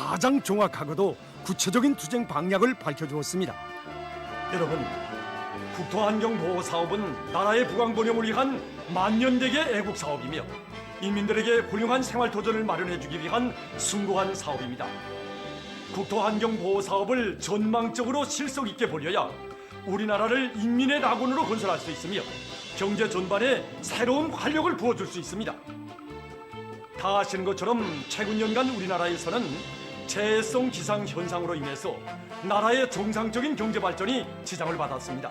가장 정확하고도 구체적인 투쟁 방향을 밝혀주었습니다. 여러분, 국토환경보호사업은 나라의 부강번영을 위한 만년대계 애국사업이며 인민들에게 훌륭한 생활도전을 마련해주기 위한 숭고한 사업입니다. 국토환경보호사업을 전망적으로 실속 있게 벌여야 우리나라를 인민의 낙원으로 건설할 수 있으며 경제 전반에 새로운 활력을 부어줄 수 있습니다. 다 아시는 것처럼 최근 년간 우리나라에서는 재해성 기상 현상으로 인해서 나라의 정상적인 경제 발전이 지장을 받았습니다.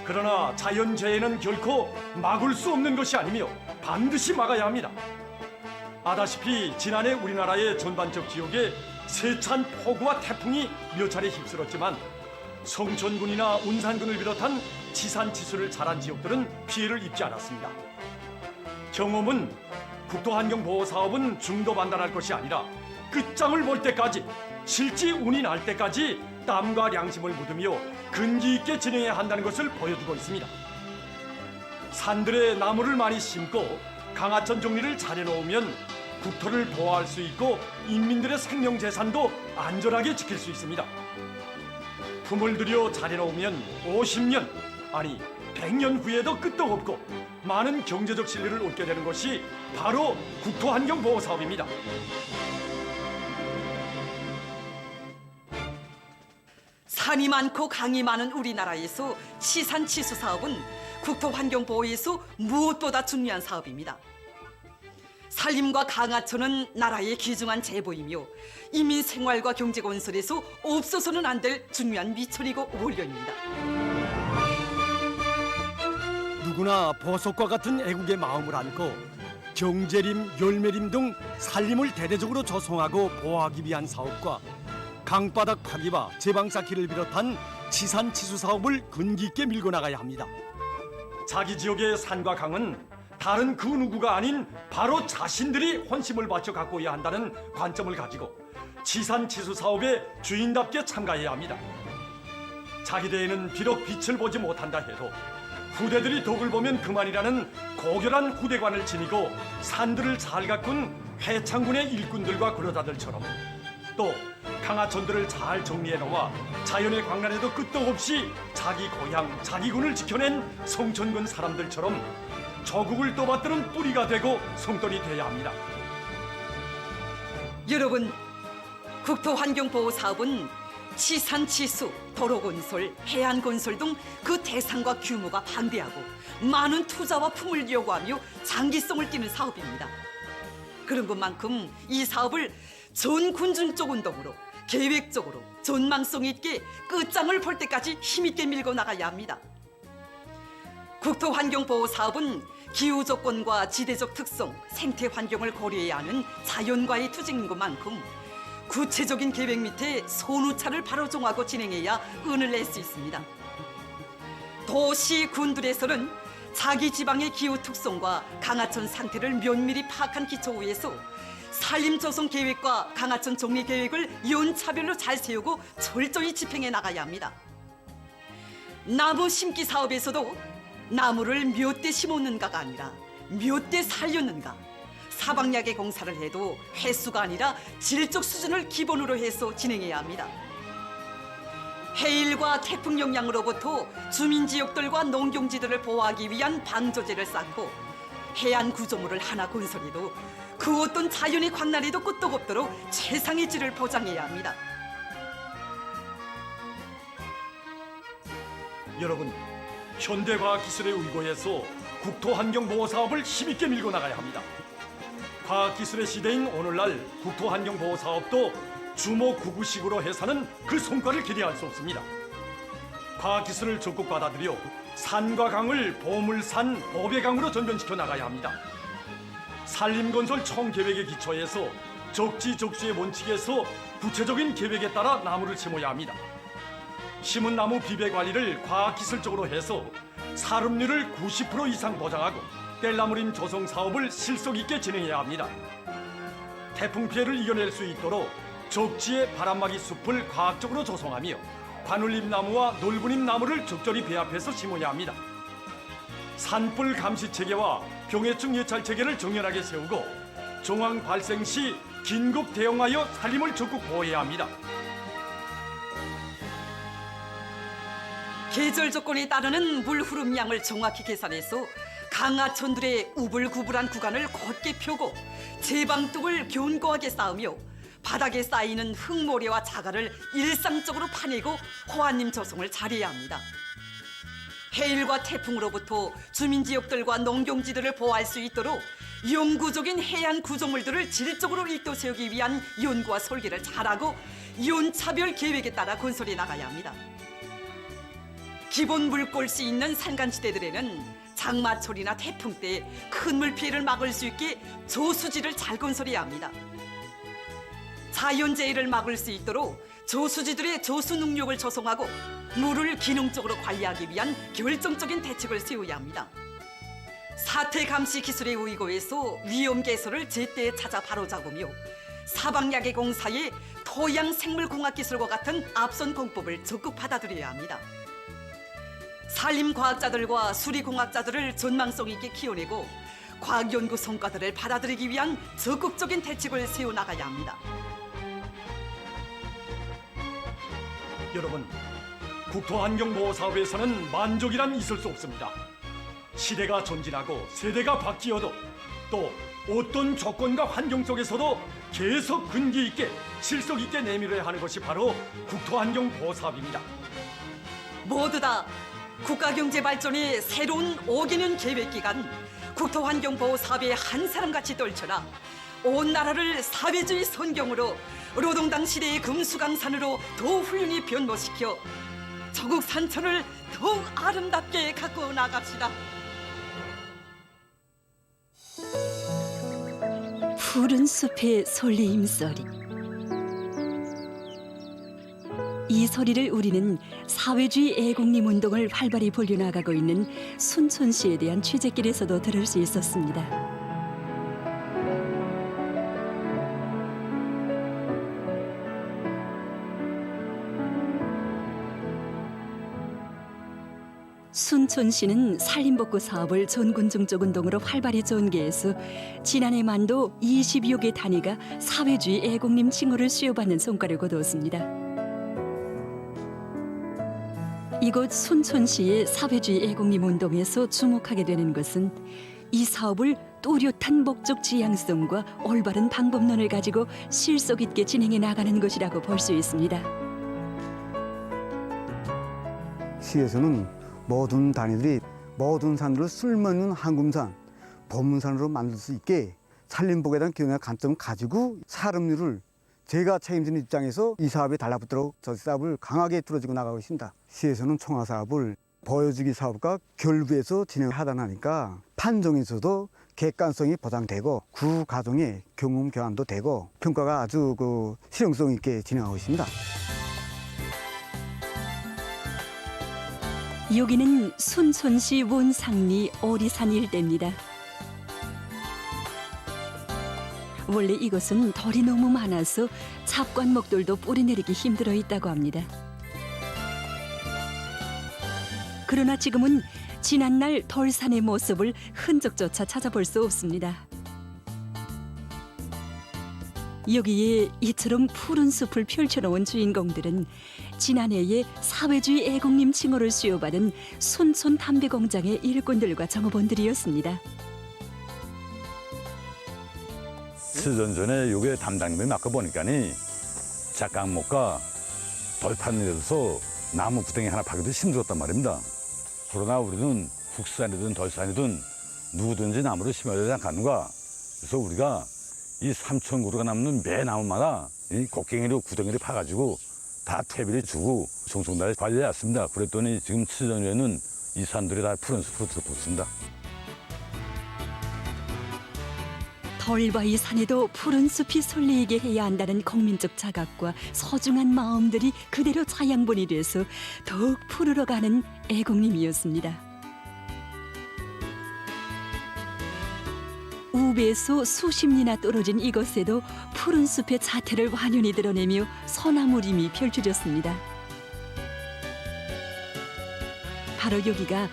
그러나 자연재해는 결코 막을 수 없는 것이 아니며 반드시 막아야 합니다. 아다시피 지난해 우리나라의 전반적 지역에 세찬 폭우와 태풍이 몇 차례 휩쓸었지만 성천군이나 운산군을 비롯한 지산지수를 잘한 지역들은 피해를 입지 않았습니다. 경험은 국토환경보호사업은 중도반달할 것이 아니라 끝장을 볼 때까지, 실제 운이 날 때까지 땀과 양심을 묻으며 근기 있게 진행해야 한다는 것을 보여주고 있습니다. 산들에 나무를 많이 심고 강하천 정리를 잘해놓으면 국토를 보호할 수 있고 인민들의 생명재산도 안전하게 지킬 수 있습니다. 품을 들여 잘해놓으면 50년, 아니 100년 후에도 끄떡없고 많은 경제적 신뢰를 얻게 되는 것이 바로 국토환경보호사업입니다. 산이 많고 강이 많은 우리나라에서 시산치수 사업은 국토환경보호에서 무엇보다 중요한 사업입니다. 산림과 강하천은 나라의 귀중한 재보이며 인민 생활과 경제 건설에서 없어서는 안 될 중요한 미천이고 원료입니다. 누구나 보석과 같은 애국의 마음을 안고 경제림, 열매림 등 산림을 대대적으로 조성하고 보호하기 위한 사업과 강바닥 파기와 제방 쌓기를 비롯한 지산치수 사업을 근기 있게 밀고 나가야 합니다. 자기 지역의 산과 강은 다른 그 누구가 아닌 바로 자신들이 헌심을 바쳐 가꿔야 한다는 관점을 가지고 지산치수 사업에 주인답게 참가해야 합니다. 자기 대에는 비록 빛을 보지 못한다 해도 후대들이 덕을 보면 그만이라는 고결한 후대관을 지니고 산들을 잘 가꾼 회창군의 일꾼들과 근로자들처럼 또 강하천들을 잘 정리해 놓아 자연의 광란에도 끄떡없이 자기 고향, 자기 군을 지켜낸 성천군 사람들처럼 조국을 떠받드는 뿌리가 되고 성돌이 되어야 합니다. 여러분, 국토환경보호사업은 치산치수, 도로건설, 해안건설 등 그 대상과 규모가 방대하고 많은 투자와 품을 요구하며 장기성을 띠는 사업입니다. 그런 것만큼 이 사업을 전군중적 운동으로 계획적으로 전망성 있게 끝장을 볼 때까지 힘있게 밀고 나가야 합니다. 국토환경보호사업은 기후조건과 지대적 특성, 생태 환경을 고려해야 하는 자연과의 투쟁인 것만큼 구체적인 계획 밑에 손우차를 바로 정하고 진행해야 은을 낼 수 있습니다. 도시 군들에서는 자기 지방의 기후 특성과 강하천 상태를 면밀히 파악한 기초 위에서 산림 조성 계획과 강하천 정리 계획을 연차별로 잘 세우고 철저히 집행해 나가야 합니다. 나무 심기 사업에서도 나무를 몇 대 심었는가가 아니라 몇 대 살렸는가, 사방약의 공사를 해도 횟수가 아니라 질적 수준을 기본으로 해서 진행해야 합니다. 해일과 태풍 영향으로부터 주민지역들과 농경지들을 보호하기 위한 방조제를 쌓고 해안 구조물을 하나 건설해도 그 어떤 자연의 광란에도 끄떡없도록 최상의 질을 보장해야 합니다. 여러분, 현대과학기술의 의거에서 국토환경보호사업을 힘있게 밀고 나가야 합니다. 과학기술의 시대인 오늘날 국토환경보호사업도 주목구구식으로 해서는 그 성과를 기대할 수 없습니다. 과학기술을 적극 받아들여 산과 강을 보물산, 보배강으로 전변시켜 나가야 합니다. 산림건설 총계획에 기초해서 적지적소의 원칙에서 구체적인 계획에 따라 나무를 심어야 합니다. 심은 나무 비배 관리를 과학기술적으로 해서 사lum률을 90% 이상 보장하고 뗄나무림 조성 사업을 실속 있게 진행해야 합니다. 태풍 피해를 이겨낼 수 있도록 적지의 바람막이 숲을 과학적으로 조성하며 바늘잎 나무와 넓은잎 나무를 적절히 배합해서 심어야 합니다. 산불 감시 체계와 병해충 예찰 체계를 정연하게 세우고 정황 발생 시 긴급 대응하여 살림을 적극 보호해야 합니다. 계절 조건에 따르는 물 흐름량을 정확히 계산해서 강하천들의 우불구불한 구간을 곧게 펴고 제방뚝을 견고하게 쌓으며 바닥에 쌓이는 흙모래와 자갈을 일상적으로 파내고 호환림 조성을 잘해야 합니다. 해일과 태풍으로부터 주민지역들과 농경지들을 보호할 수 있도록 영구적인 해안 구조물들을 질적으로 일도 세우기 위한 연구와 설계를 잘하고 연차별 계획에 따라 건설해 나가야 합니다. 기본 물골수 있는 산간지대들에는 장마철이나 태풍 때 큰 물 피해를 막을 수 있게 저수지를 잘 건설해야 합니다. 자연재해를 막을 수 있도록 저수지들의 저수 능력을 조성하고 물을 기능적으로 관리하기 위한 결정적인 대책을 세워야 합니다. 사태 감시 기술의 의거에서 위험 개소를 제때 찾아 바로잡으며 사방야계 공사의 토양 생물공학 기술과 같은 앞선 공법을 적극 받아들여야 합니다. 산림과학자들과 수리공학자들을 전망성 있게 키워내고 과학연구 성과들을 받아들이기 위한 적극적인 대책을 세워나가야 합니다. 여러분, 국토환경보호사업에서는 만족이란 있을 수 없습니다. 시대가 전진하고 세대가 바뀌어도 또 어떤 조건과 환경 속에서도 계속 근기 있게 실속 있게 내밀어야 하는 것이 바로 국토환경보호사업입니다. 모두 다 국가경제 발전의 새로운 5개년 계획기간 국토환경보호사업에 한 사람같이 떨쳐라 온 나라를 사회주의 선경으로 노동당 시대의 금수강산으로 더 훌륭히 변모시켜 조국 산천을 더욱 아름답게 가꾸어 나갑시다. 푸른 숲의 설레임 소리. 이 소리를 우리는 사회주의 애국림 운동을 활발히 벌려나가고 있는 순천시에 대한 취재길에서도 들을 수 있었습니다. 순천시는 산림복구 사업을 전군중적 운동으로 활발히 전개해서 지난해 만도 20여 개 단위가 사회주의 애국림 칭호를 수여받는 성과를 거두었습니다. 이곳 순천시의 사회주의 애국림 운동에서 주목하게 되는 것은 이 사업을 또렷한 목적 지향성과 올바른 방법론을 가지고 실속 있게 진행해 나가는 것이라고 볼 수 있습니다. 시에서는 모든 단위들이 모든 산들을 쓸모있는 한금산, 보문산으로 만들 수 있게 산림복에 대한 기능과 관점을 가지고 사업률을 제가 책임지는 입장에서 이 사업에 달라붙도록 저 사업을 강하게 들어주고 나가고 있습니다. 시에서는 총화사업을 보여주기 사업과 결부해서 진행하다 나니까 판정에서도 객관성이 보장되고 구 가정의 경험 교환도 되고 평가가 아주 실용성 있게 진행하고 있습니다. 여기는 순천시 원상리 오리산 일대입니다. 원래 이곳은 덜이 너무 많아서 잡관목들도 뿌리내리기 힘들어 있다고 합니다. 그러나 지금은 지난날 덜산의 모습을 흔적조차 찾아볼 수 없습니다. 여기에 이처럼 푸른 숲을 펼쳐놓은 주인공들은 지난해에 사회주의 애국림 칭호를 수여받은 순천 담배공장의 일꾼들과 정업원들이었습니다. 수년 전에 요게 담당님이 맡아보니까니 작강목과 덜판에서 나무 구덩이 하나 파기도 힘들었단 말입니다. 그러나 우리는 국산이든 덜산이든 누구든지 나무를 심어야 되지 않겠는가. 그래서 우리가 이 3,000그루가 남는 매 나무마다 이 곡괭이로 구덩이를 파가지고 다 퇴비를 주고 송송다리 관리해왔습니다. 그랬더니 지금 7년 후에는 이 산들이 다 푸른 숲으로 들어섰습니다. 덜과 이 산에도 푸른 숲이 설레이게 해야 한다는 국민적 자각과 소중한 마음들이 그대로 자양분이 돼서 더욱 푸르러가는 애국림이었습니다. 우배에서 수십 리나 떨어진 이곳에도 푸른 숲의 자태를 완연히 드러내며 소나무림이 펼쳐졌습니다. 바로 여기가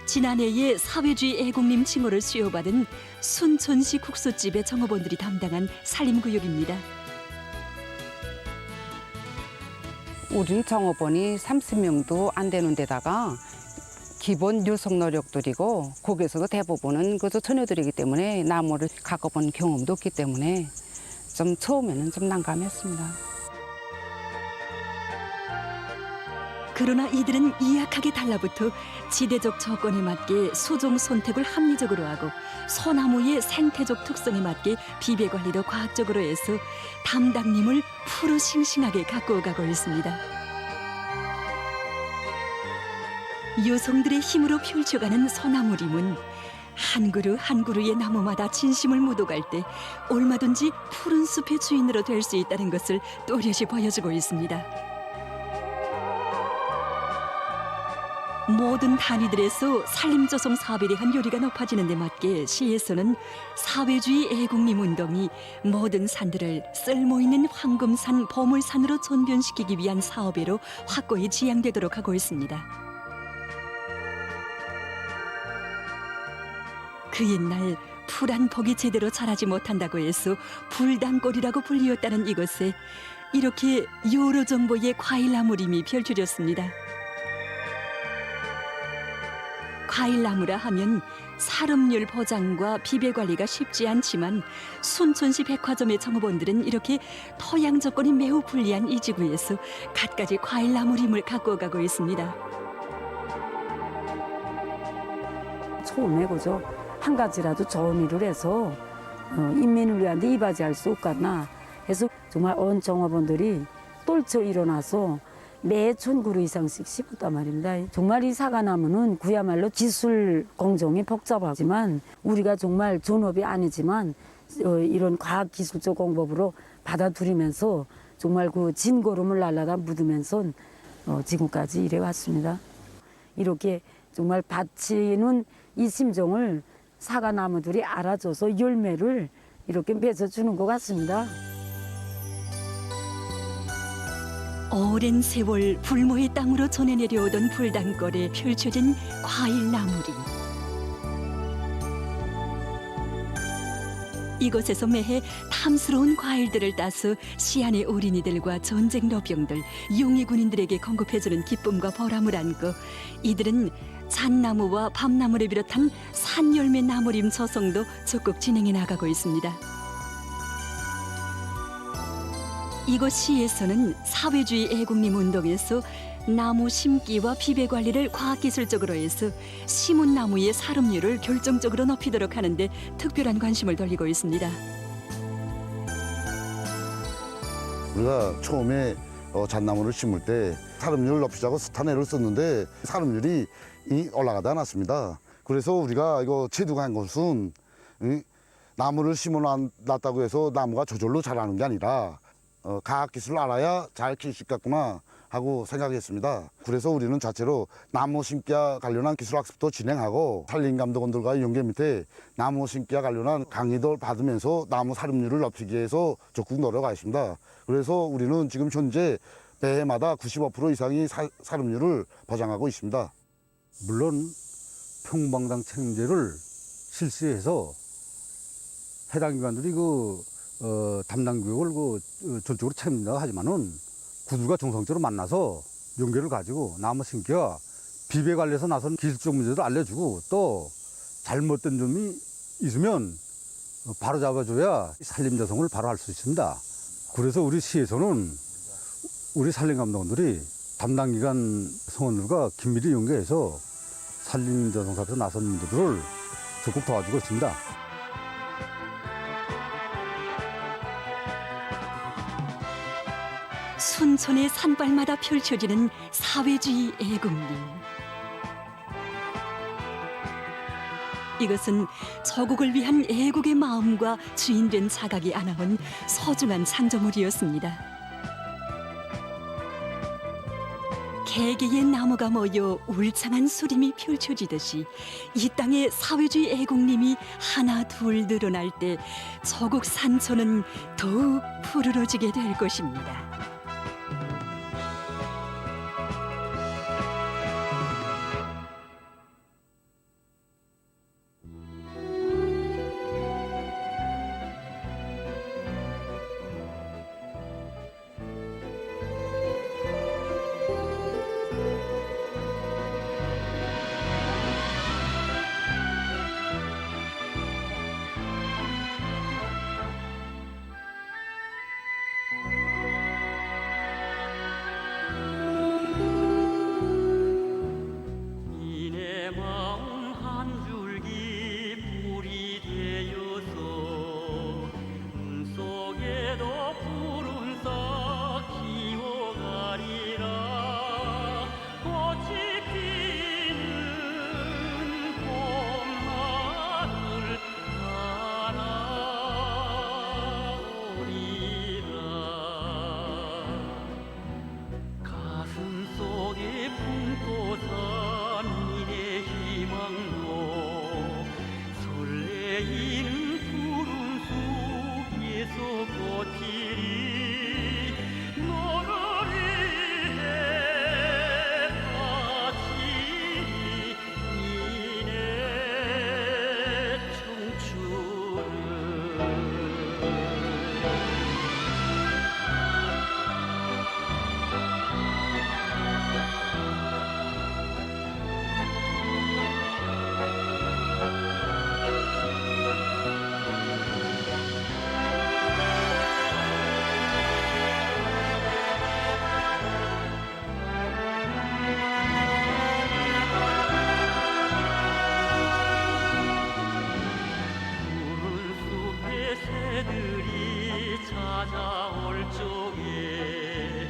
지난해에 사회주의 애국님 칭호를 수여받은 순천시 국수집의 정업원들이 담당한 산림구역입니다. 우리 정업원이 30명도 안 되는 데다가 기본 유속 노력들이고 거기서도 대부분은 그저 처녀들이기 때문에 나무를 갖고본 경험도 없기 때문에 좀 처음에는 좀 난감했습니다. 그러나 이들은 이악하게 달라붙어 지대적 조건에 맞게 수종 손택을 합리적으로 하고 소나무의 생태적 특성에 맞게 비배 관리도 과학적으로 해서 담당님을 푸르싱싱하게 가꾸어가고 있습니다. 여성들의 힘으로 펼쳐가는 소나무림은 한 그루 한 그루의 나무마다 진심을 묻어갈 때 얼마든지 푸른 숲의 주인으로 될 수 있다는 것을 또렷이 보여주고 있습니다. 모든 단위들에서 산림조성 사업에 대한 요리가 높아지는 데 맞게 시에서는 사회주의 애국림 운동이 모든 산들을 쓸모있는 황금산, 보물산으로 전변시키기 위한 사업으로 확고히 지향되도록 하고 있습니다. 그 옛날 풀한 폭이 제대로 자라지 못한다고 해서 불단골이라고 불리웠다는 이곳에 이렇게 여러 정보의 과일나무림이 펼쳐졌습니다. 과일나무라 하면 사름률 보장과 비배 관리가 쉽지 않지만 순천시 백화점의 정업원들은 이렇게 토양 조건이 매우 불리한 이 지구에서 갖가지 과일나무림을 가꾸어가고 있습니다. 처음에 그죠 한 가지라도 좋은 일을 해서 인민을 위한데 이바지할 수 없겠나 해서 정말 온 정업원들이 떨쳐 일어나서 매 1000그루 이상씩 심었단 말입니다. 정말 이 사과나무는 그야말로 기술 공정이 복잡하지만 우리가 정말 전업이 아니지만 이런 과학기술적 공법으로 받아들이면서 정말 그 진고름을 날라다 묻으면서 지금까지 이래 왔습니다. 이렇게 정말 바치는 이 심정을 사과나무들이 알아줘서 열매를 이렇게 맺어주는 것 같습니다. 오랜 세월 불모의 땅으로 전해 내려오던 불단골에 펼쳐진 과일나무림. 이곳에서 매해 탐스러운 과일들을 따서 시안의 어린이들과 전쟁 노병들, 용의 군인들에게 공급해주는 기쁨과 보람을 안고 이들은 잣나무와 밤나무를 비롯한 산열매 나무림 조성도 적극 진행해 나가고 있습니다. 이곳 시에서는 사회주의 애국림 운동에서 나무 심기와 비배 관리를 과학기술적으로 해서 심은 나무의 사름률을 결정적으로 높이도록 하는데 특별한 관심을 돌리고 있습니다. 우리가 처음에 잣나무를 심을 때 사름률을 높이자고 스타네를 썼는데 사름률이 올라가지 않았습니다. 그래서 우리가 이거 제도한 것은 나무를 심어놨다고 해서 나무가 저절로 자라는 게 아니라 과학기술을 알아야 잘 키울 수 있겠구나 하고 생각했습니다. 그래서 우리는 자체로 나무 심기와 관련한 기술 학습도 진행하고 산림감독원들과의 연계 밑에 나무 심기와 관련한 강의도 받으면서 나무 사름률을 높이기 위해서 적극 노력하고 있습니다. 그래서 우리는 지금 현재 매해마다 95% 이상의 사름률을 보장하고 있습니다. 물론 평방당 책임제를 실시해서 해당 기관들이 담당 교육을 전적으로 책임진다고 하지만은 구두가 정성적으로 만나서 연계를 가지고 나무 심기와 비배 관리에서 나선 기술적 문제도 알려주고 또 잘못된 점이 있으면 바로 잡아줘야 산림조성을 바로 할 수 있습니다. 그래서 우리 시에서는 우리 산림감독원들이 담당 기관 성원들과 긴밀히 연계해서 산림조성 사업에서 나선 분들을 적극 도와주고 있습니다. 순천의 산발마다 펼쳐지는 사회주의 애국림. 이것은 조국을 위한 애국의 마음과 주인된 자각이 안아온 소중한 창조물이었습니다. 개개의 나무가 모여 울창한 수림이 펼쳐지듯이 이 땅에 사회주의 애국림이 하나 둘 늘어날 때 조국 산천은 더욱 푸르러지게 될 것입니다. 적에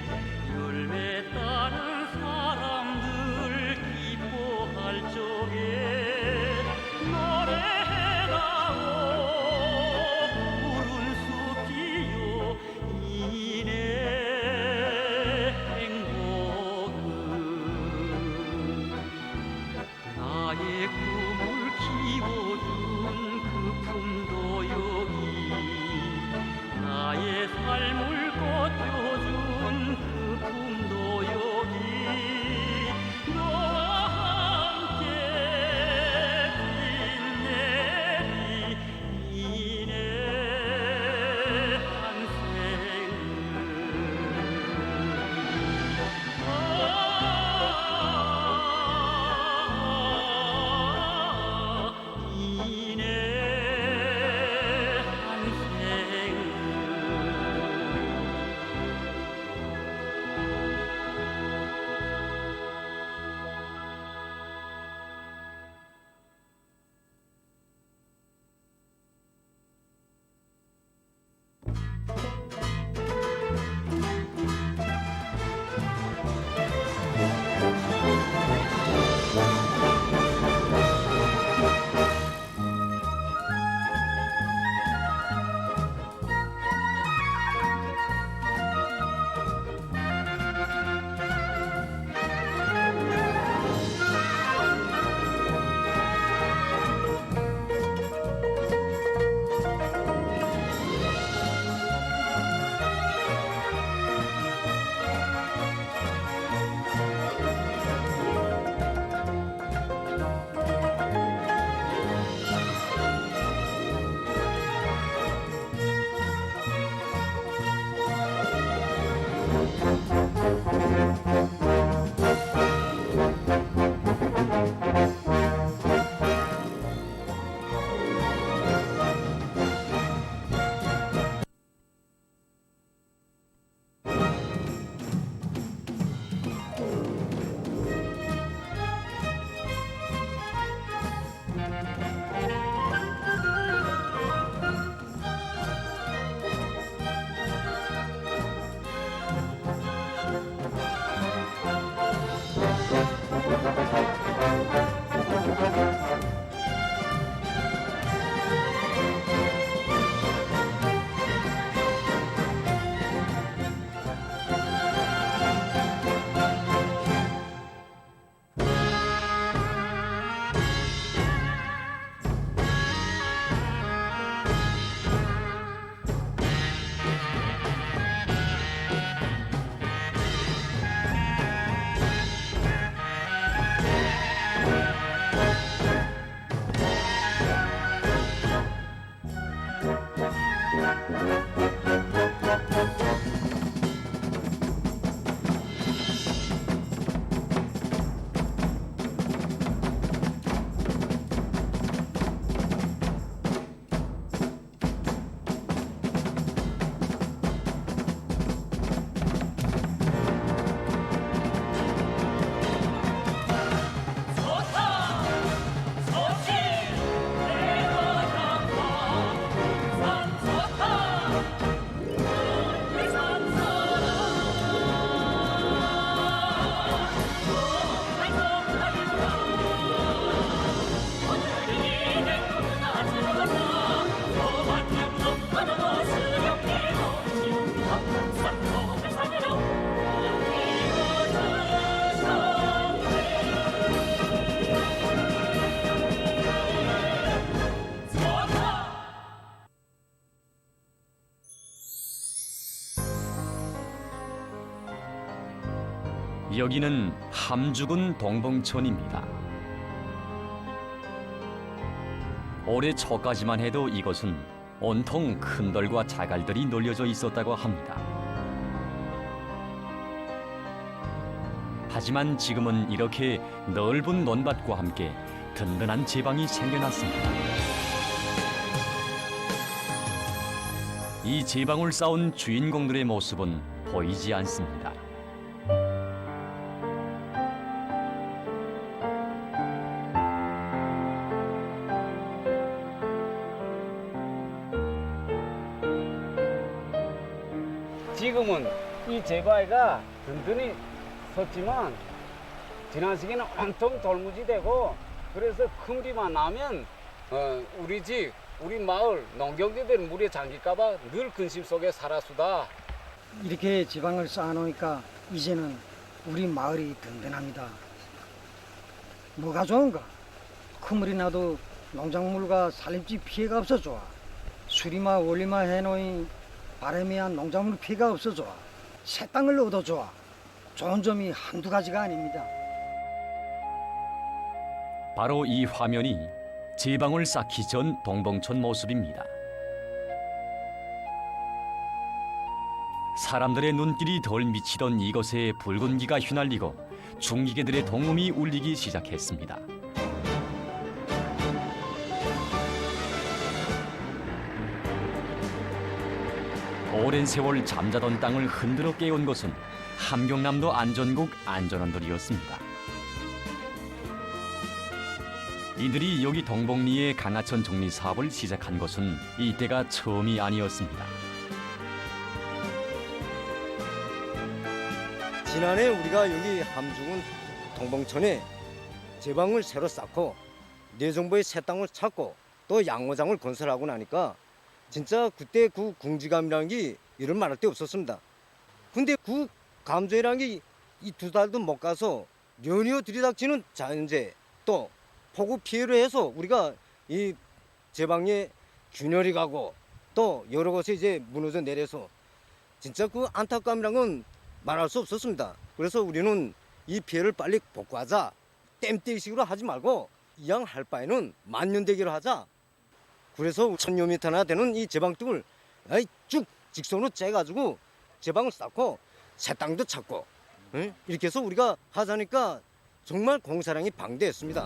열매 따는 사람들 기뻐할 적에 노래해다오 푸른 숲이여 이내 행복은 나의 꿈을 키워준 그 품도 여기 나의 삶을 꽃펴준 그 품도 여기 너와 함께 빛내리 이내 여기는 함주군 동봉천입니다. 올해 초까지만 해도 이곳은 온통 큰돌과 자갈들이 놀려져 있었다고 합니다. 하지만 지금은 이렇게 넓은 논밭과 함께 든든한 제방이 생겨났습니다. 이 제방을 쌓은 주인공들의 모습은 보이지 않습니다. 지금 지금은 이 제바위가 든든히 섰지만 지난 시기는 엄청 돌무지되고 그래서 큰물이만 나면 우리 집, 우리 마을 농경지들 물에 잠길까봐 늘 근심 속에 살았수다. 이렇게 지방을 쌓아놓으니까 이제는 우리 마을이 든든합니다. 뭐가 좋은가? 큰 물이 나도 농작물과 산림지 피해가 없어 좋아. 수리마 원리마 해놓은 바람에 한 농작물 피해가 없어 좋아. 새 땅을 얻어 좋아. 좋은 점이 한두 가지가 아닙니다. 바로 이 화면이 제방을 쌓기 전 동봉천 모습입니다. 사람들의 눈길이 덜 미치던 이곳에 붉은기가 휘날리고 중기계들의 동음이 울리기 시작했습니다. 오랜 세월 잠자던 땅을 흔들어 깨운 것은 함경남도 안전국 안전원들이었습니다. 이들이 여기 동복리에 강하천 정리 사업을 시작한 것은 이때가 처음이 아니었습니다. 지난해 우리가 여기 함중은 동봉천에 제방을 새로 쌓고 내정부의 새 땅을 찾고 또 양호장을 건설하고 나니까 진짜 그때 그 궁지감이라는 게 이런 말할 데 없었습니다. 근데 그 감정이라는 게 이 2달도 못 가서 연이어 들이닥치는 자연재해 또 폭우 피해를 해서 우리가 이 제방에 균열이 가고 또 여러 곳에 이제 무너져 내려서 진짜 그 안타까움이란 건 말할 수 없었습니다. 그래서 우리는 이 피해를 빨리 복구하자. 땜때기식으로 하지 말고 이왕 할 바에는 만년대기로 하자. 그래서 1000여미터나 되는 이 제방뚝을 쭉 직선으로 째가지고 제방을 쌓고 새 땅도 찾고 이렇게 해서 우리가 하자니까 정말 공사량이 방대했습니다.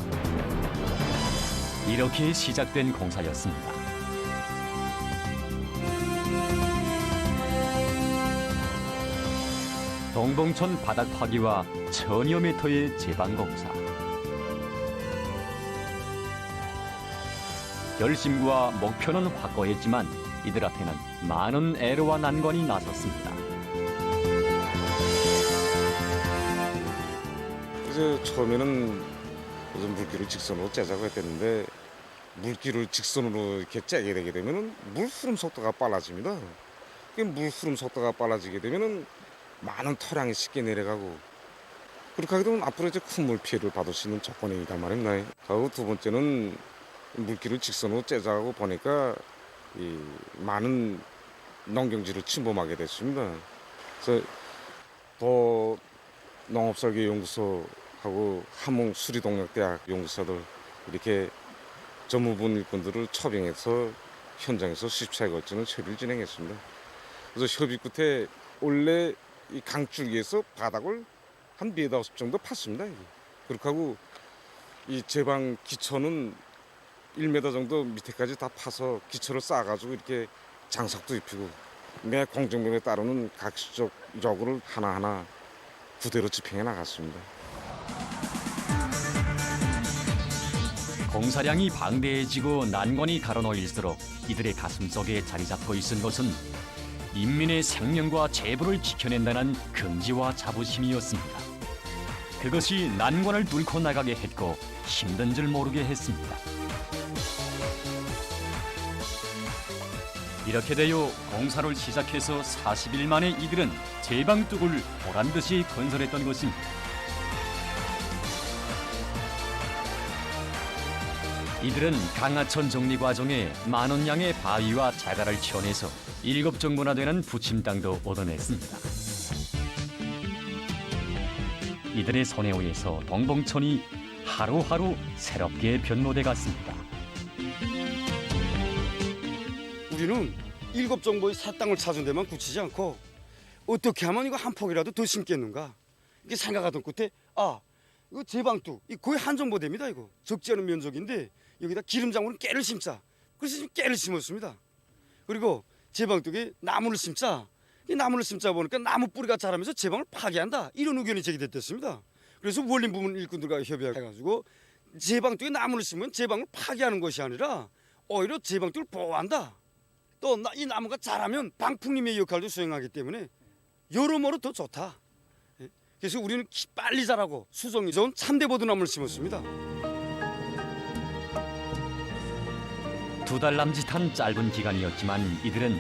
이렇게 시작된 공사였습니다. 동봉천 바닥 파기와 1000여 미터의 제방 공사. 결심과 목표는 확고했지만 이들 앞에는 많은 애로와 난관이 나섰습니다. 그래서 처음에는 무슨 물길을 직선으로 째자고 했었는데 물길을 직선으로 이렇게 째게 되게 되면은 물 흐름 속도가 빨라집니다. 물 흐름 속도가 빨라지게 되면은 많은 토량이 쉽게 내려가고 그렇게 하게 되면 앞으로 이제 큰 물 피해를 받을 수 있는 조건이다 말입니다. 그리고 두 번째는 물길을 직선으로 째자고 보니까 이 많은 농경지를 침범하게 됐습니다. 그래서 더 농업설계연구소하고 함흥수리동력대학 연구소들 이렇게 전무분 일꾼들을 초빙해서 현장에서 수차에 걸치는 협의를 진행했습니다. 그래서 협의 끝에 원래 이 강줄기에서 바닥을 한 4-5 정도 팠습니다. 그렇게 하고 이 제방 기초는 1m 정도 밑에까지 다 파서 기초를 쌓아가지고 이렇게 장석도 입히고 매 공정법에 따르는 각시적 요구를 하나하나 그대로 집행해 나갔습니다. 공사량이 방대해지고 난관이 가로놓일수록 이들의 가슴속에 자리 잡고 있은 것은 인민의 생명과 재부를 지켜낸다는 긍지와 자부심이었습니다. 그것이 난관을 뚫고 나가게 했고 힘든 줄 모르게 했습니다. 이렇게 되어 공사를 시작해서 40일 만에 이들은 제방뚝을 보란듯이 건설했던 것입니다. 이들은 강하천 정리 과정에 많은 양의 바위와 자갈을 치워내서 7정보나 되는 부침 땅도 얻어냈습니다. 이들의 손에 의해서 동봉천이 하루하루 새롭게 변모돼 갔습니다. 우리는 7정보의 새 땅을 찾은 데만 그치지 않고 어떻게 하면 이거 한 폭이라도 더 심겠는가 이렇게 생각하던 끝에 이거 제방뚝 거의 한 정보 됩니다. 이거 적지 않은 면적인데 여기다 기름장으로 깨를 심자. 그래서 지금 깨를 심었습니다. 그리고 제방뚝에 나무를 심자. 이 나무를 심자 보니까 나무 뿌리가 자라면서 제방을 파괴한다. 이런 의견이 제기됐습니다. 그래서 원림부문 일꾼들과 협의해가지고 제방뚝에 나무를 심으면 제방을 파괴하는 것이 아니라 오히려 제방뚝을 보호한다. 또 이 나무가 자라면 방풍림의 역할도 수행하기 때문에 여러모로 더 좋다. 예? 그래서 우리는 빨리 자라고 수종이 좋은 참대버드나무를 심었습니다. 2달 남짓한 짧은 기간이었지만 이들은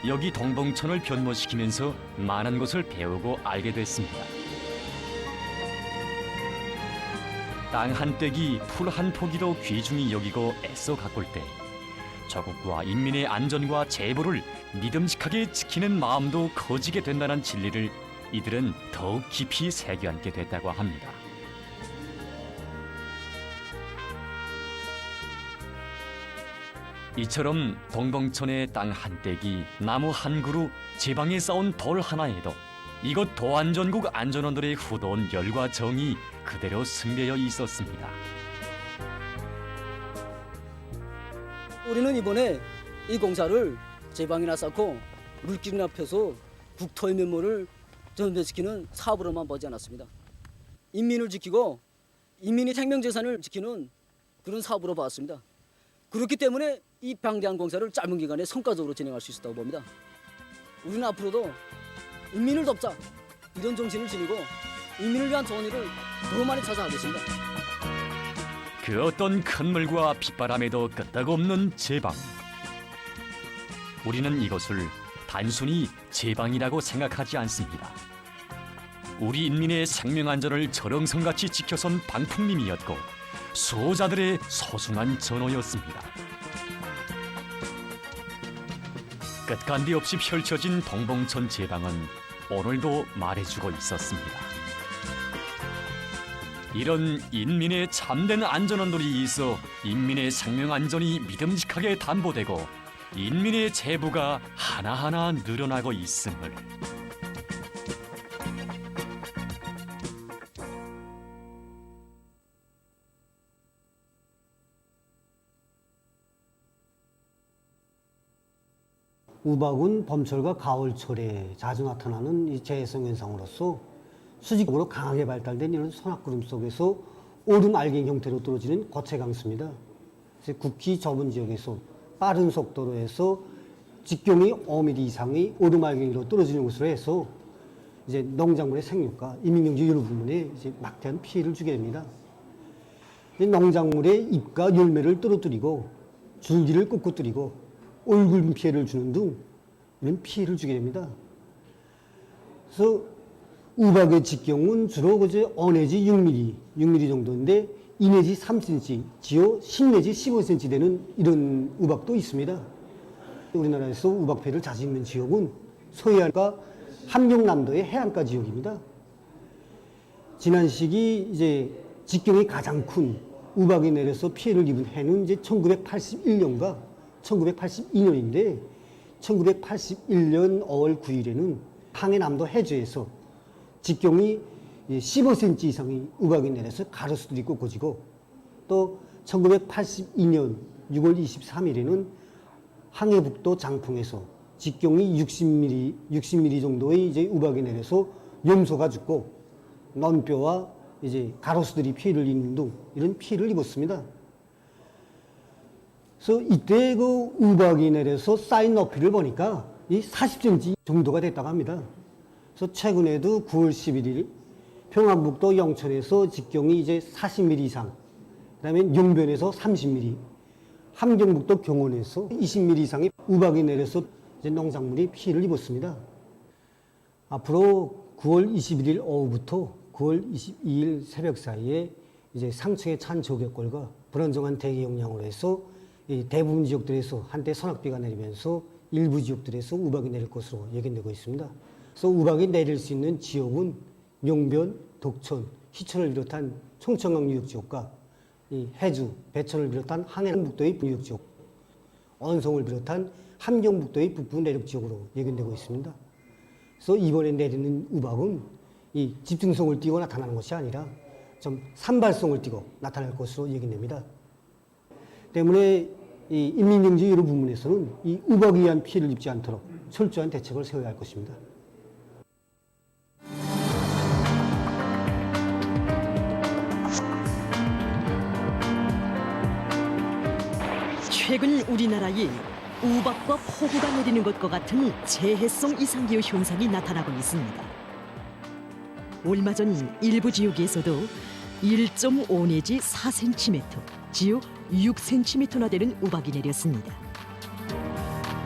여기 동봉천을 변모시키면서 많은 것을 배우고 알게 됐습니다. 땅 한 떼기, 풀 한 포기도 귀중히 여기고 애써 가꿀 때 조국과 인민의 안전과 재보를 믿음직하게 지키는 마음도 커지게 된다는 진리를 이들은 더욱 깊이 새겨안게 됐다고 합니다. 이처럼 동봉천의 땅 한 떼기, 나무 한 그루, 지방에 쌓은 돌 하나에도 이곳 도안전국 안전원들의 후도온 열과 정이 그대로 승배어 있었습니다. 우리는 이번에 이 공사를 제방이나 쌓고 물길이나 펴서 국토의 면모를 전대시키는 사업으로만 보지 않았습니다. 인민을 지키고 인민의 생명재산을 지키는 그런 사업으로 봤습니다. 그렇기 때문에 이 방대한 공사를 짧은 기간에 성과적으로 진행할 수 있었다고 봅니다. 우리는 앞으로도 인민을 돕자 이런 정신을 지니고 인민을 위한 좋은 일을 더 많이 찾아가겠습니다. 그 어떤 큰 물과 빗바람에도 끄떡없는 제방. 우리는 이것을 단순히 제방이라고 생각하지 않습니다. 우리 인민의 생명 안전을 절응성같이 지켜선 방풍림이었고 수호자들의 소중한 전호였습니다. 끝간디 없이 펼쳐진 동봉천 제방은 오늘도 말해주고 있었습니다. 이런 인민의 참된 안전원들이 있어 인민의 생명 안전이 믿음직하게 담보되고 인민의 재부가 하나하나 늘어나고 있음을. 우박은 봄철과 가을철에 자주 나타나는 이 재해성 현상으로서 수직으로 강하게 발달된 이런 소낙구름 속에서 오름 알갱이 형태로 떨어지는 고체 강수입니다. 국기 좁은 지역에서 빠른 속도로 해서 직경이 5m 이상의 오름 알갱이로 떨어지는 것으로 해서 이제 농작물의 생육과 인민경제 여러 부분에 이제 막대한 피해를 주게 됩니다. 농작물의 잎과 열매를 떨어뜨리고 줄기를 꺾어뜨리고 얼굴 피해를 주는 등 이런 피해를 주게 됩니다. 그래서 우박의 직경은 주로 그저 5 내지 6mm 정도인데 2 내지 3cm, 지어 10 내지 15cm 되는 이런 우박도 있습니다. 우리나라에서 우박 피해를 자주 입는 지역은 서해안과 함경남도의 해안가 지역입니다. 지난 시기 이제 직경이 가장 큰 우박이 내려서 피해를 입은 해는 이제 1981년과 1982년인데 1981년 5월 9일에는 항해남도 해주에서 직경이 15cm 이상의 우박이 내려서 가로수들이 꺾어지고 또 1982년 6월 23일에는 항해북도 장풍에서 직경이 60mm 정도의 이제 우박이 내려서 염소가 죽고 논뼈와 이제 가로수들이 피해를 입는 등 이런 피해를 입었습니다. 그래서 이때 그 우박이 내려서 쌓인 높이를 보니까 이 40cm 정도가 됐다고 합니다. 그래서 최근에도 9월 11일 평안북도 영천에서 직경이 이제 40mm 이상, 그다음에 용변에서 30mm, 함경북도 경원에서 20mm 이상의 우박이 내려서 이제 농작물이 피해를 입었습니다. 앞으로 9월 21일 오후부터 9월 22일 새벽 사이에 이제 상층의 찬 저격골과 불안정한 대기 영향으로 해서 이 대부분 지역들에서 한때 소낙비가 내리면서 일부 지역들에서 우박이 내릴 것으로 예견되고 있습니다. 그래서 우박이 내릴 수 있는 지역은 용변, 독천, 희천을 비롯한 총천강 유역지역과 이 해주, 배천을 비롯한 항해남북도의 유역지역, 언성을 비롯한 함경북도의 북부 내륙지역으로 예견되고 있습니다. 그래서 이번에 내리는 우박은 이 집중성을 띠고 나타나는 것이 아니라 좀 산발성을 띠고 나타날 것으로 예견됩니다. 때문에 이 인민경제 여러 부문에서는 이 우박에 의한 피해를 입지 않도록 철저한 대책을 세워야 할 것입니다. 최근 우리나라에 우박과 폭우가 내리는 것과 같은 재해성 이상기후 현상이 나타나고 있습니다. 얼마 전 일부 지역에서도 1.5 내지 4cm, 지역 6cm나 되는 우박이 내렸습니다.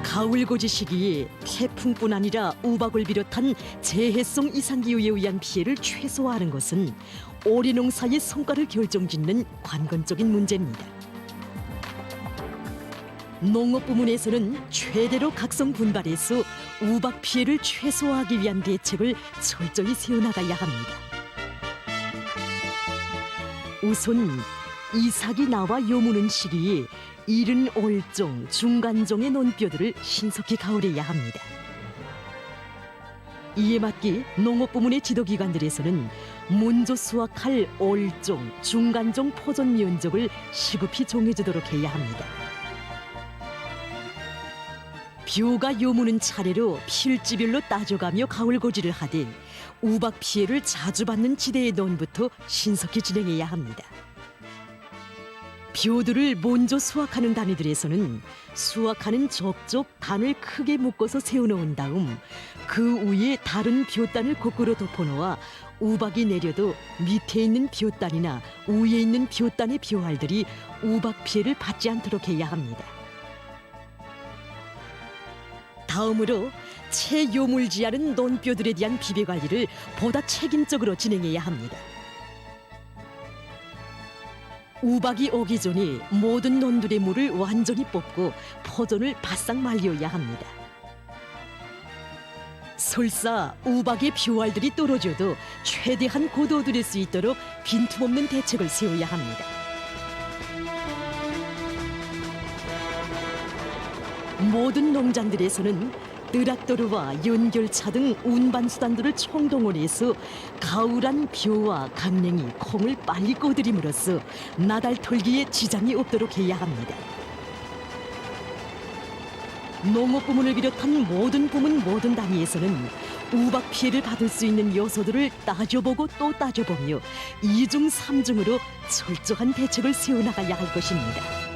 가을고지 시기에 태풍뿐 아니라 우박을 비롯한 재해성 이상기후에 의한 피해를 최소화하는 것은 오리 농사의 성과를 결정짓는 관건적인 문제입니다. 농업 부문에서는 최대로 각성 분발해서 우박 피해를 최소화하기 위한 대책을 철저히 세워나가야 합니다. 우선 이삭이 나와 요무는 시기에 이른 올종, 중간종의 논뼈들을 신속히 가을해야 합니다. 이에 맞게 농업 부문의 지도기관들에서는 먼저 수확할 올종, 중간종 포존 면적을 시급히 정해주도록 해야 합니다. 벼가 요무는 차례로 필지별로 따져가며 가을고지를 하되 우박 피해를 자주 받는 지대의 논부터 신속히 진행해야 합니다. 벼들을 먼저 수확하는 단위들에서는 수확하는 적적 단을 크게 묶어서 세워놓은 다음 그 위에 다른 벼단을 거꾸로 덮어놓아 우박이 내려도 밑에 있는 벼단이나 위에 있는 벼단의 벼알들이 우박 피해를 받지 않도록 해야 합니다. 다음으로 채 요물지 않은 논뼈들에 대한 비배 관리를 보다 책임적으로 진행해야 합니다. 우박이 오기 전에 모든 논들의 물을 완전히 뽑고 포존을 바싹 말려야 합니다. 설사 우박의 벼알들이 떨어져도 최대한 고도들일 수 있도록 빈틈없는 대책을 세워야 합니다. 모든 농장들에서는 뜨락도르와 연결차 등 운반수단들을 총동원해서 가을한 벼와 강냉이, 콩을 빨리 꺼들임으로써 나달 털기에 지장이 없도록 해야 합니다. 농업 부문을 비롯한 모든 부문 모든 단위에서는 우박 피해를 받을 수 있는 요소들을 따져보고 또 따져보며 2중 3중으로 철저한 대책을 세워나가야 할 것입니다.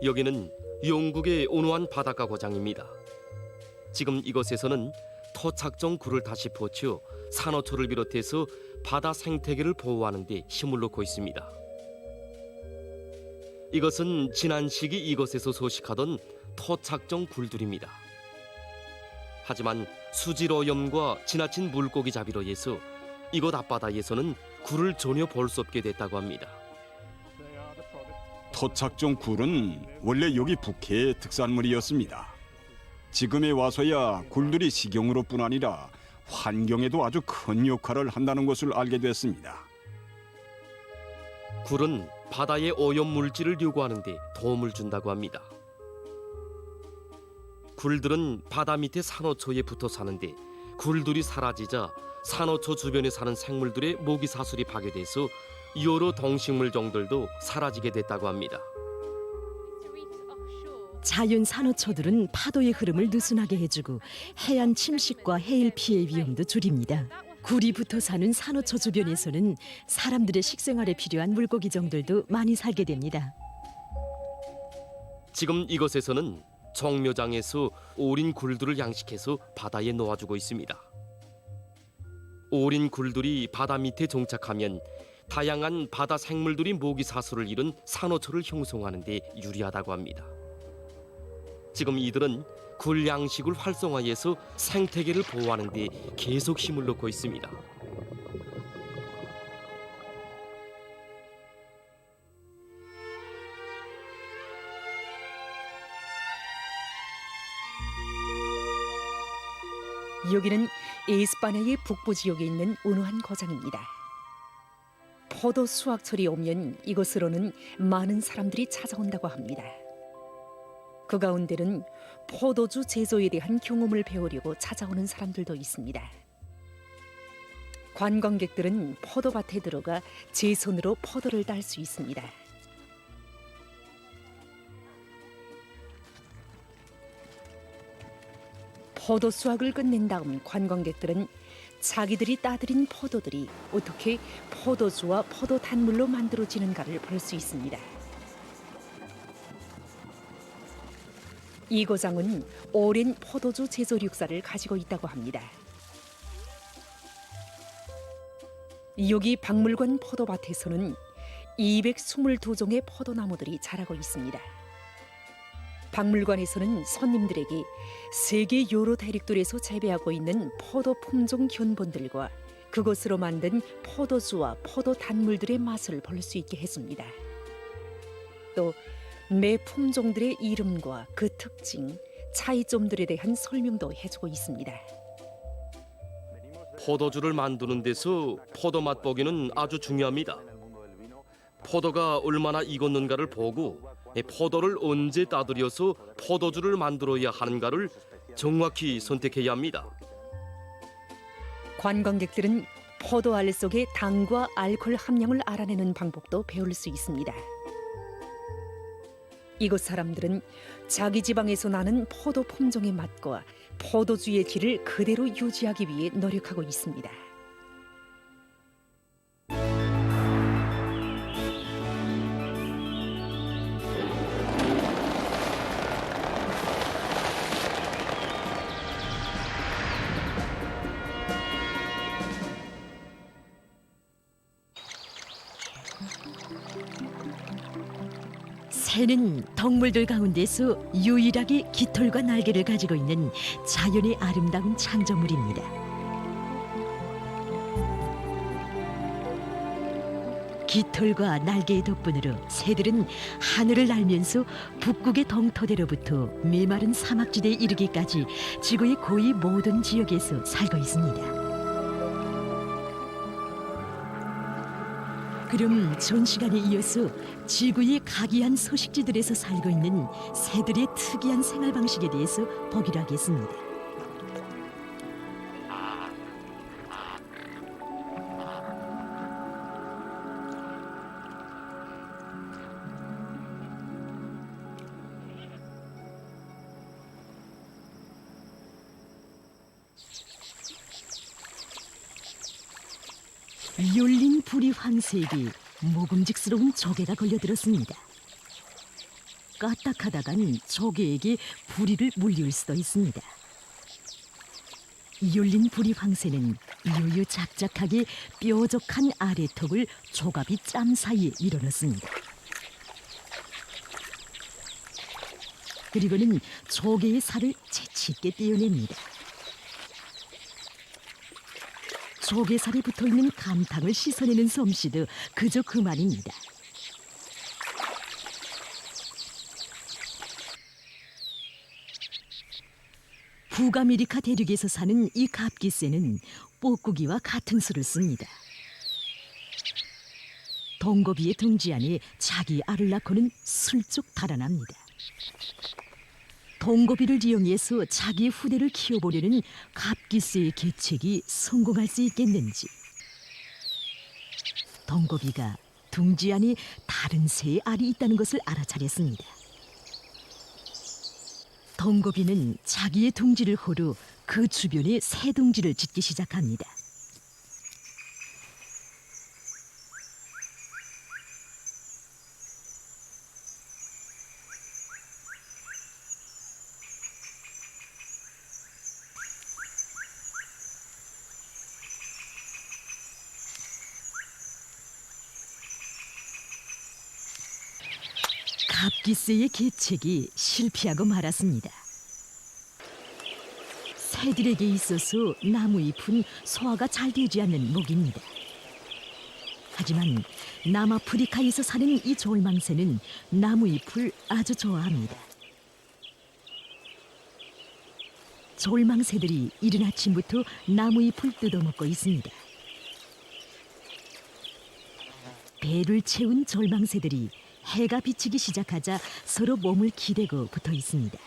여기는 영국의 온화한 바닷가 고장입니다. 지금 이곳에서는 토착종 굴을 다시 포치어 산호초를 비롯해서 바다 생태계를 보호하는 데 힘을 놓고 있습니다. 이것은 지난 시기 이곳에서 소식하던 토착종 굴들입니다. 하지만 수질 오염과 지나친 물고기 잡이로 인해서 이곳 앞바다에서는 굴을 전혀 볼 수 없게 됐다고 합니다. 토착종 굴은 원래 여기 북해의 특산물이었습니다. 지금에 와서야 굴들이 식용으로뿐 아니라 환경에도 아주 큰 역할을 한다는 것을 알게 됐습니다. 굴은 바다의 오염 물질을 요구하는 데 도움을 준다고 합니다. 굴들은 바다 밑에 산호초에 붙어 사는데 굴들이 사라지자 산호초 주변에 사는 생물들의 모기 사슬이 파괴돼서 여러 동식물 종들도 사라지게 됐다고 합니다. 자연 산호초들은 파도의 흐름을 느슨하게 해주고 해안 침식과 해일 피해 위험도 줄입니다. 굴이 붙어 사는 산호초 주변에서는 사람들의 식생활에 필요한 물고기 종들도 많이 살게 됩니다. 지금 이곳에서는 종묘장에서 오린 굴들을 양식해서 바다에 놓아주고 있습니다. 오린 굴들이 바다 밑에 정착하면 다양한 바다 생물들이 모기 사슬을 이룬 산호초를 형성하는 데 유리하다고 합니다. 지금 이들은 굴 양식을 활성화해서 생태계를 보호하는 데 계속 힘을 놓고 있습니다. 여기는 에스파냐의 북부 지역에 있는 온화한 고장입니다. 포도 수확철이 오면 이곳으로는 많은 사람들이 찾아온다고 합니다. 그 가운데는 포도주 제조에 대한 경험을 배우려고 찾아오는 사람들도 있습니다. 관광객들은 포도밭에 들어가 제 손으로 포도를 딸 수 있습니다. 포도 수확을 끝낸 다음 관광객들은 자기들이 따들인 포도들이 어떻게 포도주와 포도 단물로 만들어지는가를 볼 수 있습니다. 이 고장은 오랜 포도주 제조 역사를 가지고 있다고 합니다. 여기 박물관 포도밭에서는 222종의 포도나무들이 자라고 있습니다. 박물관에서는 손님들에게 세계 여러 대륙들에서 재배하고 있는 포도 품종 견본들과 그것으로 만든 포도주와 포도 단물들의 맛을 볼 수 있게 해줍니다. 또 매 품종들의 이름과 그 특징, 차이점들에 대한 설명도 해주고 있습니다. 포도주를 만드는 데서 포도 맛보기는 아주 중요합니다. 포도가 얼마나 익었는가를 보고 포도를 언제 따들여서 포도주를 만들어야 하는가를 정확히 선택해야 합니다. 관광객들은 포도알 속의 당과 알코올 함량을 알아내는 방법도 배울 수 있습니다. 이곳 사람들은 자기 지방에서 나는 포도 품종의 맛과 포도주의 질을 그대로 유지하기 위해 노력하고 있습니다. 새는 동물들 가운데서 유일하게 깃털과 날개를 가지고 있는 자연의 아름다운 창조물입니다. 깃털과 날개의 덕분으로 새들은 하늘을 날면서 북극의 동토대로부터 메마른 사막지대에 이르기까지 지구의 거의 모든 지역에서 살고 있습니다. 그럼 전 시간에 이어서 지구의 각이한 서식지들에서 살고 있는 새들의 특이한 생활 방식에 대해서 보기로 하겠습니다. 열린 부리 황새에게 먹음직스러운 조개가 걸려들었습니다. 까딱하다간 조개에게 부리를 물릴 수도 있습니다. 열린 부리 황새는 유유작작하게 뾰족한 아래턱을 조갑이 짬 사이에 밀어넣습니다. 그리고는 조개의 살을 재치있게 떼어냅니다. 조개살이 붙어있는 감탕을 씻어내는 솜씨도 그저 그만입니다. 북아메리카 대륙에서 사는 이 갑기새는 뻐꾸기와 같은 수를 씁니다. 동거비의 둥지 안에 자기 알을 낳고는 슬쩍 달아납니다. 동거비를 이용해서 자기 후대를 키워보려는 갑기새의 계책이 성공할 수 있겠는지. 동거비가 둥지 안에 다른 새의 알이 있다는 것을 알아차렸습니다. 동거비는 자기의 둥지를 허루 그 주변에 새 둥지를 짓기 시작합니다. 갑기새의 계책이 실패하고 말았습니다. 새들에게 있어서 나무잎은 소화가 잘 되지 않는 목입니다. 하지만 남아프리카에서 사는 이 졸망새는 나무잎을 아주 좋아합니다. 졸망새들이 이른 아침부터 나무잎을 뜯어먹고 있습니다. 배를 채운 졸망새들이 해가 비치기 시작하자 서로 몸을 기대고 붙어 있습니다.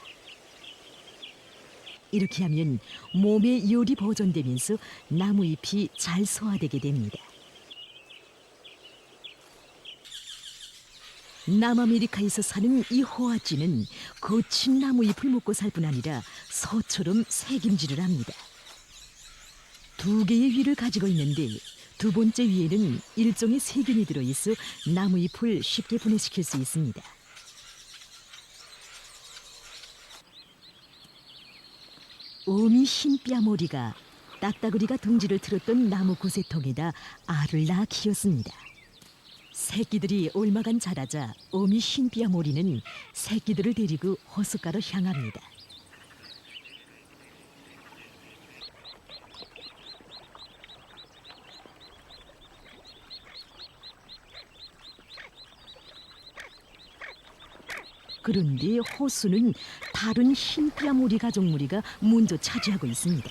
이렇게 하면 몸의 열이 보존되면서 나무잎이 잘 소화되게 됩니다. 남아메리카에서 사는 이 호아쥐는 거친 나무잎을 먹고 살 뿐 아니라 소처럼 새김질을 합니다. 2개의 위를 가지고 있는데 두 번째 위에는 일종의 세균이 들어있어 나무잎을 쉽게 분해시킬 수 있습니다. 어미 흰뺨오리가 딱따구리가 둥지를 틀었던 나무 구세통에다 알을 낳아 키웠습니다. 새끼들이 얼마간 자라자 어미 흰뺨오리는 새끼들을 데리고 호숫가로 향합니다. 그런데 호수는 다른 흰뺨오리 가족 무리가 먼저 차지하고 있습니다.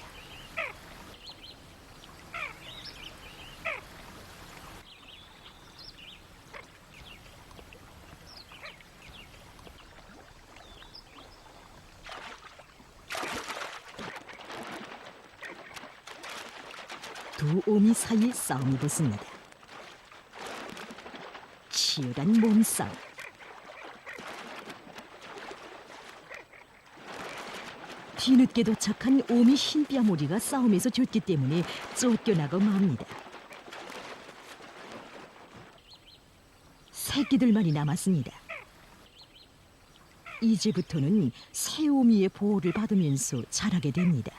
두 어미 사이 싸움이 붙습니다. 치열한 몸싸움. 뒤늦게 도착한 어미 흰뺨오리가 싸움에서 졌기 때문에 쫓겨나고 맙니다. 새끼들만이 남았습니다. 이제부터는 새어미의 보호를 받으면서 자라게 됩니다.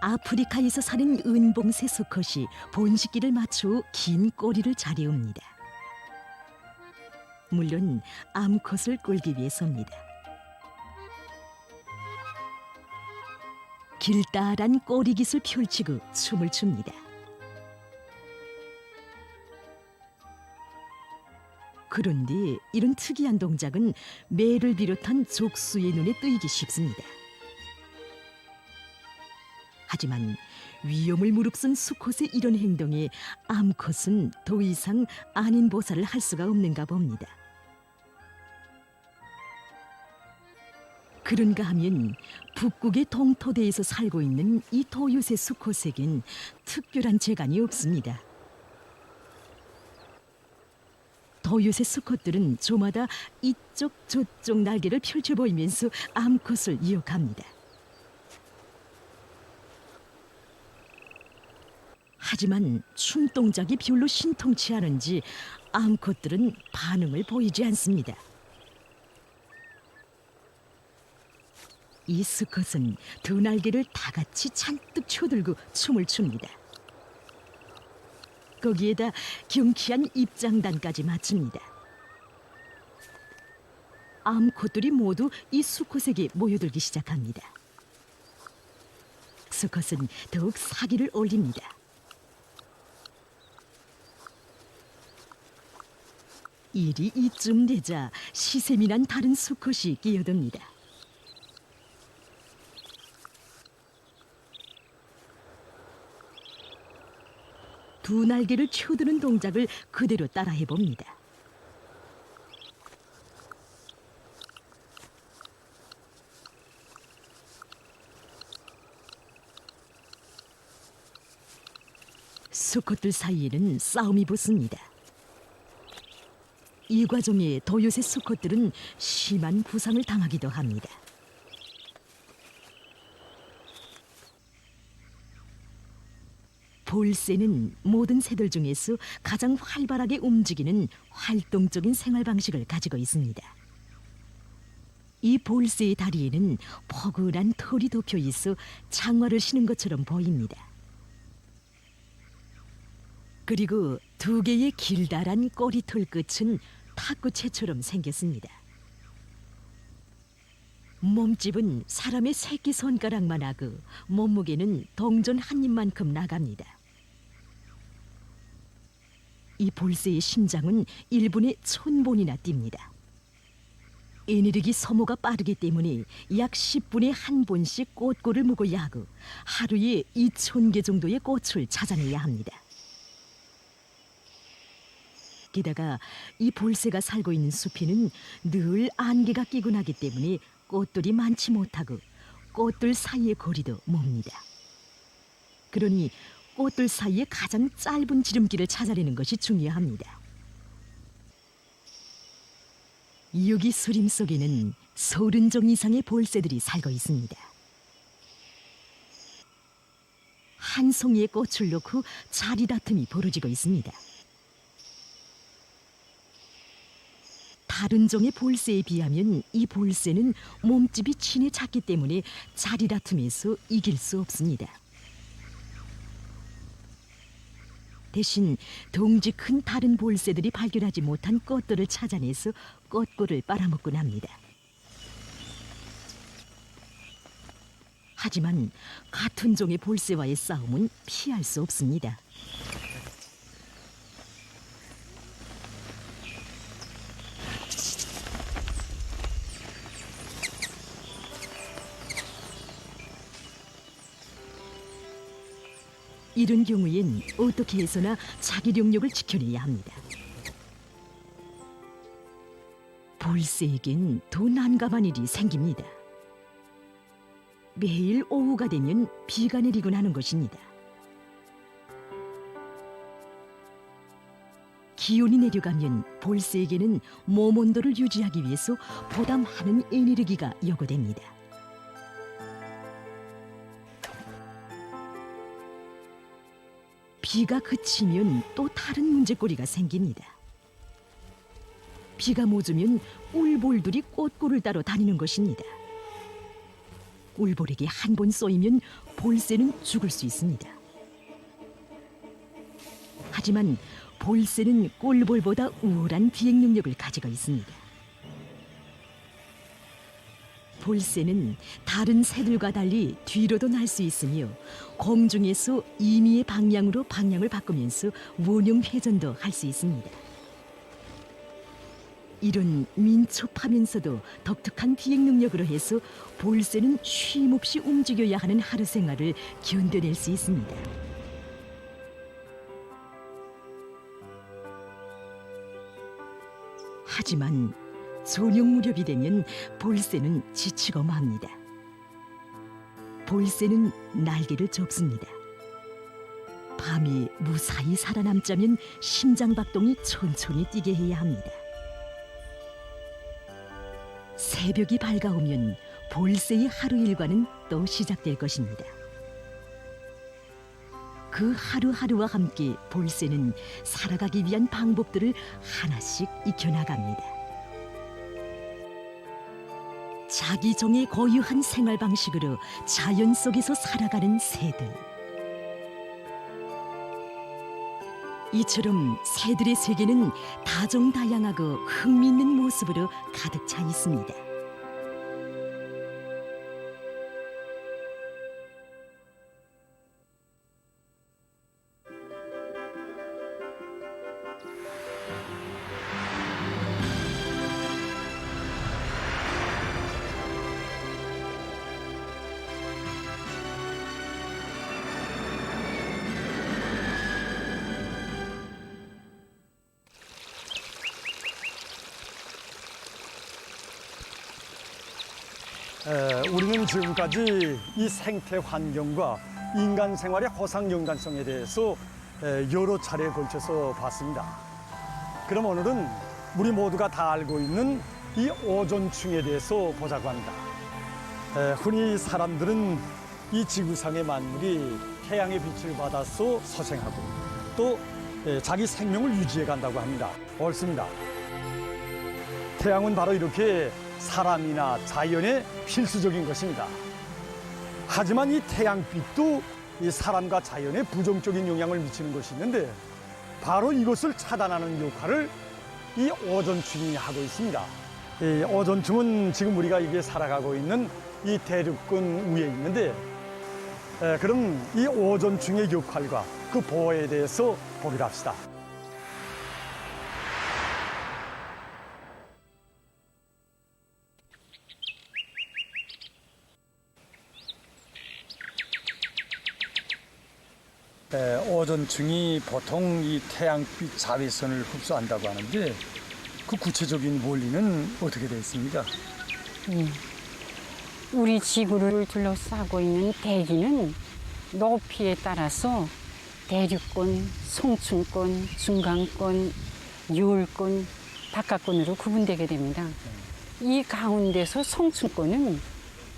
아프리카에서 사는 은봉새 수컷이 번식기를 맞춰 긴 꼬리를 자리웁니다. 물론 암컷을 끌기 위해서입니다. 길다란 꼬리깃을 펼치고 춤을 춥니다. 그런데 이런 특이한 동작은 매를 비롯한 족수의 눈에 띄기 쉽습니다. 하지만 위험을 무릅쓴 수컷의 이런 행동에 암컷은 더 이상 아닌 보살을 할 수가 없는가 봅니다. 그런가 하면 북극의 동토대에서 살고 있는 이 도유새 수컷에겐 특별한 재간이 없습니다. 도유새 수컷들은 조마다 이쪽 저쪽 날개를 펼쳐 보이면서 암컷을 유혹합니다. 하지만 춤 동작이 별로 신통치 않은지 암컷들은 반응을 보이지 않습니다. 이 수컷은 두 날개를 다 같이 잔뜩 쳐들고 춤을 춥니다. 거기에다 경쾌한 입장단까지 맞춥니다. 암컷들이 모두 이 수컷에게 모여들기 시작합니다. 수컷은 더욱 사기를 올립니다. 일이 이쯤 되자 시샘이 난 다른 수컷이 끼어듭니다. 두 날개를 쳐드는 동작을 그대로 따라해 봅니다. 수컷들 사이에는 싸움이 붙습니다. 이 과정에 도요새 수컷들은 심한 부상을 당하기도 합니다. 볼새는 모든 새들 중에서 가장 활발하게 움직이는 활동적인 생활 방식을 가지고 있습니다. 이 볼새의 다리에는 포근한 털이 덮여 있어 장화를 신은 것처럼 보입니다. 그리고 두 개의 길다란 꼬리털 끝은 탁구채처럼 생겼습니다. 몸집은 사람의 새끼 손가락만 하고 몸무게는 동전 한 입만큼 나갑니다. 이 볼새의 심장은 1분에 1000번이나 뜁니다. 에너지 소모가 빠르기 때문에 약 10분에 한 번씩 꽃골을 먹어야 하고 하루에 2000개 정도의 꽃을 찾아내야 합니다. 게다가 이 볼새가 살고 있는 숲에는 늘 안개가 끼고 나기 때문에 꽃들이 많지 못하고 꽃들 사이의 거리도 멉니다. 그러니 꽃들 사이에 가장 짧은 지름길을 찾아내는 것이 중요합니다. 여기 수림 속에는 30종 이상의 볼새들이 살고 있습니다. 한 송이의 꽃을 놓고 자리 다툼이 벌어지고 있습니다. 다른 종의 볼새에 비하면 이 볼새는 몸집이 친해 작기 때문에 자리 다툼에서 이길 수 없습니다. 대신 덩치 큰 다른 볼새들이 발견하지 못한 꽃들을 찾아내서 꽃꿀을 빨아먹곤 합니다. 하지만 같은 종의 볼새와의 싸움은 피할 수 없습니다. 이런 경우엔 어떻게 해서나 자기 영역을 지켜내야 합니다. 볼새에겐 더 난감한 일이 생깁니다. 매일 오후가 되면 비가 내리곤 하는 것입니다. 기온이 내려가면 볼새에게는 몸 온도를 유지하기 위해서 보다 많은 에너지가 요구됩니다. 비가 그치면 또 다른 문제거리가 생깁니다. 비가 멎으면 울볼들이 꽃꿀을 따러 다니는 것입니다. 울볼에게 한 번 쏘이면 볼새는 죽을 수 있습니다. 하지만 볼새는 꿀볼보다 우월한 비행 능력을 가지고 있습니다. 볼새는 다른 새들과 달리 뒤로도 날 수 있으며 공중에서 임의의 방향으로 방향을 바꾸면서 원형 회전도 할 수 있습니다. 이런 민첩하면서도 독특한 비행 능력으로 해서 볼새는 쉼없이 움직여야 하는 하루 생활을 견뎌낼 수 있습니다. 하지만 저녁 무렵이 되면 볼새는 지치고 맙니다. 볼새는 날개를 접습니다. 밤이 무사히 살아남자면 심장박동이 천천히 뛰게 해야 합니다. 새벽이 밝아오면 볼새의 하루 일과는 또 시작될 것입니다. 그 하루하루와 함께 볼새는 살아가기 위한 방법들을 하나씩 익혀나갑니다. 자기 종의 고유한 생활 방식으로 자연 속에서 살아가는 새들. 이처럼 새들의 세계는 다종다양하고 흥미있는 모습으로 가득 차 있습니다. 우리는 지금까지 이 생태 환경과 인간 생활의 허상 연관성에 대해서 여러 차례에 걸쳐서 봤습니다. 그럼 오늘은 우리 모두가 다 알고 있는 이 오존층에 대해서 보자고 합니다. 흔히 사람들은 이 지구상의 만물이 태양의 빛을 받아서 서생하고 또 자기 생명을 유지해 간다고 합니다. 옳습니다. 태양은 바로 이렇게 사람이나 자연의 필수적인 것입니다. 하지만 이 태양빛도 이 사람과 자연에 부정적인 영향을 미치는 것이 있는데 바로 이것을 차단하는 역할을 이 오존층이 하고 있습니다. 이 오존층은 지금 우리가 이게 살아가고 있는 이 대륙권 위에 있는데 그럼 이 오존층의 역할과 그 보호에 대해서 보기로 합시다. 오존층이 보통 이 태양빛 자외선을 흡수한다고 하는데 그 구체적인 원리는 어떻게 되어 있습니까? 우리 지구를 둘러싸고 있는 대기는 높이에 따라서 대륙권, 송춘권, 중간권, 유월권, 바깥권으로 구분되게 됩니다. 이 가운데서 송춘권은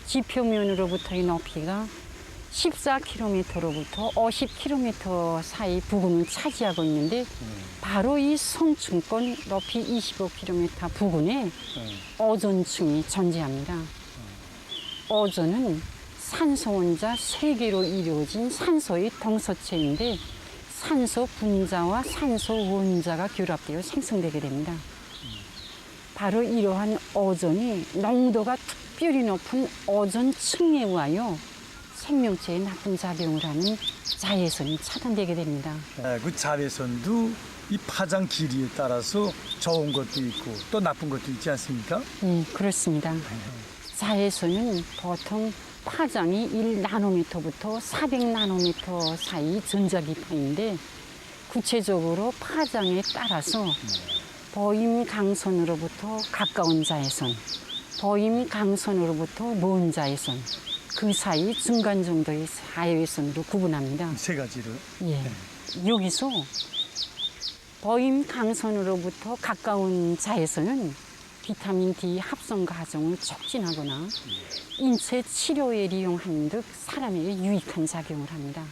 지표면으로부터의 높이가 14km로부터 50km 사이 부근을 차지하고 있는데 바로 이 송춘권 높이 25km 부근에 오존층이 존재합니다. 오존은 산소 원자 3개로 이루어진 산소의 동서체인데 산소 분자와 산소 원자가 결합되어 생성되게 됩니다. 바로 이러한 오존이 농도가 특별히 높은 오존층에 의하여 생명체에 나쁜 작용을 하는 자외선이 차단되게 됩니다. 그 자외선도 이 파장 길이에 따라서 좋은 것도 있고 또 나쁜 것도 있지 않습니까? 그렇습니다. 자외선은 보통 파장이 1나노미터부터 400나노미터 사이 전자기파인데 구체적으로 파장에 따라서 보임 강선으로부터 가까운 자외선, 보임 강선으로부터 먼 자외선, 그 사이 중간 정도의 자외선으로 구분합니다. 세 가지를. 여기서 보임 강선으로부터 가까운 자외선은 비타민 D 합성 과정을 촉진하거나 인체 치료에 이용하는 듯 사람에게 유익한 작용을 합니다.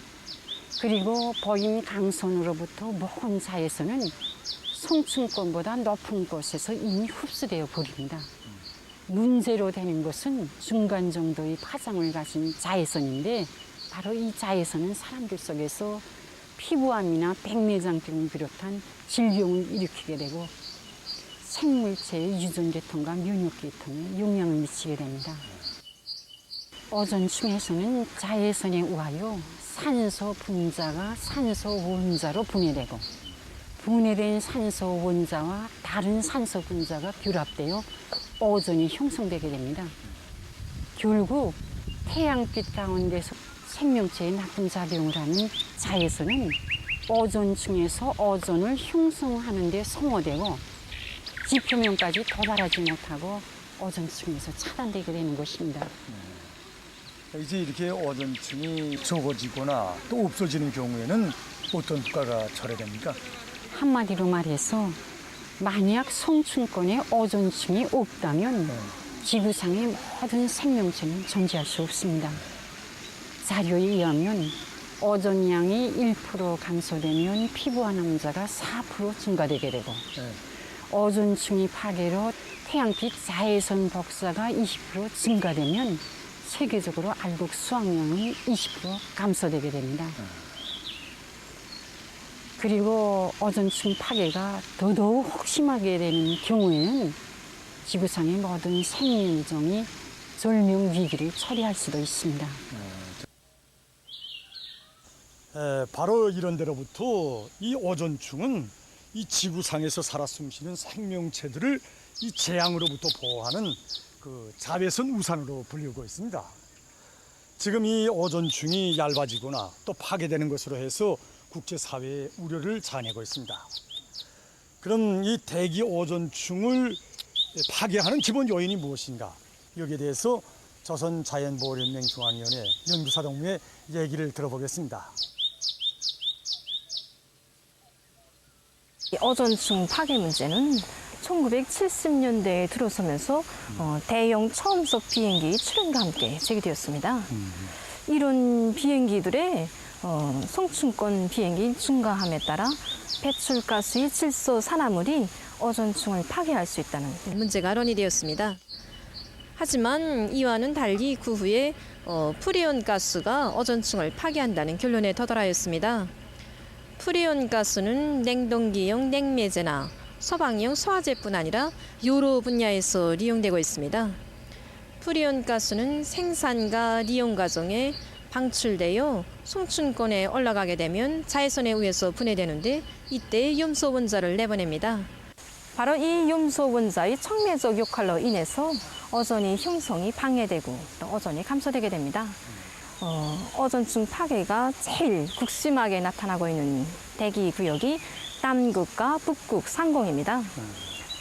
그리고 보임 강선으로부터 먼 자외선은 송춘권보다 높은 곳에서 이미 흡수되어 버립니다. 문제로 되는 것은 중간 정도의 파장을 가진 자외선인데 바로 이 자외선은 사람들 속에서 피부암이나 백내장병을 비롯한 질병을 일으키게 되고 생물체의 유전계통과 면역계통에 영향을 미치게 됩니다. 오존층에서는 자외선에 의하여 산소 분자가 산소 원자로 분해되고 분해된 산소 원자와 다른 산소 분자가 결합되어 오존이 형성되게 됩니다. 결국 태양빛 가운데서 생명체에 나쁜 작용을 하는 자외선은 오존층에서 오존을 형성하는 데 소모되고 지표면까지 도달하지 못하고 오존층에서 차단되게 되는 것입니다. 이제 이렇게 오존층이 적어지거나 또 없어지는 경우에는 어떤 효과가 초래됩니까? 한마디로 말해서 만약 송춘권에 오존층이 없다면 지구상의 모든 생명체는 존재할 수 없습니다. 자료에 의하면 오존량이 1% 감소되면 피부암 환자가 4% 증가되게 되고 오존층이 파괴로 태양빛 자외선 복사가 20% 증가되면 세계적으로 알곡 수확량이 20% 감소되게 됩니다. 그리고 오존층 파괴가 더더욱 심하게 되는 경우에는 지구상의 모든 생명종이 절명 위기를 초래할 수도 있습니다. 바로 이런 데로부터 이 오존층은 이 지구상에서 살아 숨쉬는 생명체들을 이 재앙으로부터 보호하는 그 자외선 우산으로 불리고 있습니다. 지금 이 오존층이 얇아지거나 또 파괴되는 것으로 해서 국제사회에 우려를 자아내고 있습니다. 그럼 이 대기 오존층을 파괴하는 기본 요인이 무엇인가? 여기에 대해서 조선자연보호연맹 중앙위원회 연구사 동무의 얘기를 들어보겠습니다. 오존층 파괴 문제는 1970년대에 들어서면서 대형 초음속 비행기 출현과 함께 제기되었습니다. 이런 비행기들의 송춘권 비행기 증가함에 따라 배출가스의 질소 산화물이 오존층을 파괴할 수 있다는 문제가 논의되었습니다. 하지만 이와는 달리 그 후에 프리온 가스가 오존층을 파괴한다는 결론에 도달하였습니다. 프리온 가스는 냉동기용 냉매제나 소방용 소화제뿐 아니라 여러 분야에서 이용되고 있습니다. 프리온 가스는 생산과 이용 과정에 방출되어 송춘권에 올라가게 되면 자외선에 의해서 분해되는데 이때 염소 원자를 내보냅니다. 바로 이 염소 원자의 촉매적 역할로 인해서 오존이 형성이 방해되고 또 오존이 감소되게 됩니다. 어전충 파괴가 제일 극심하게 나타나고 있는 대기 구역이 남극과 북극 상공입니다.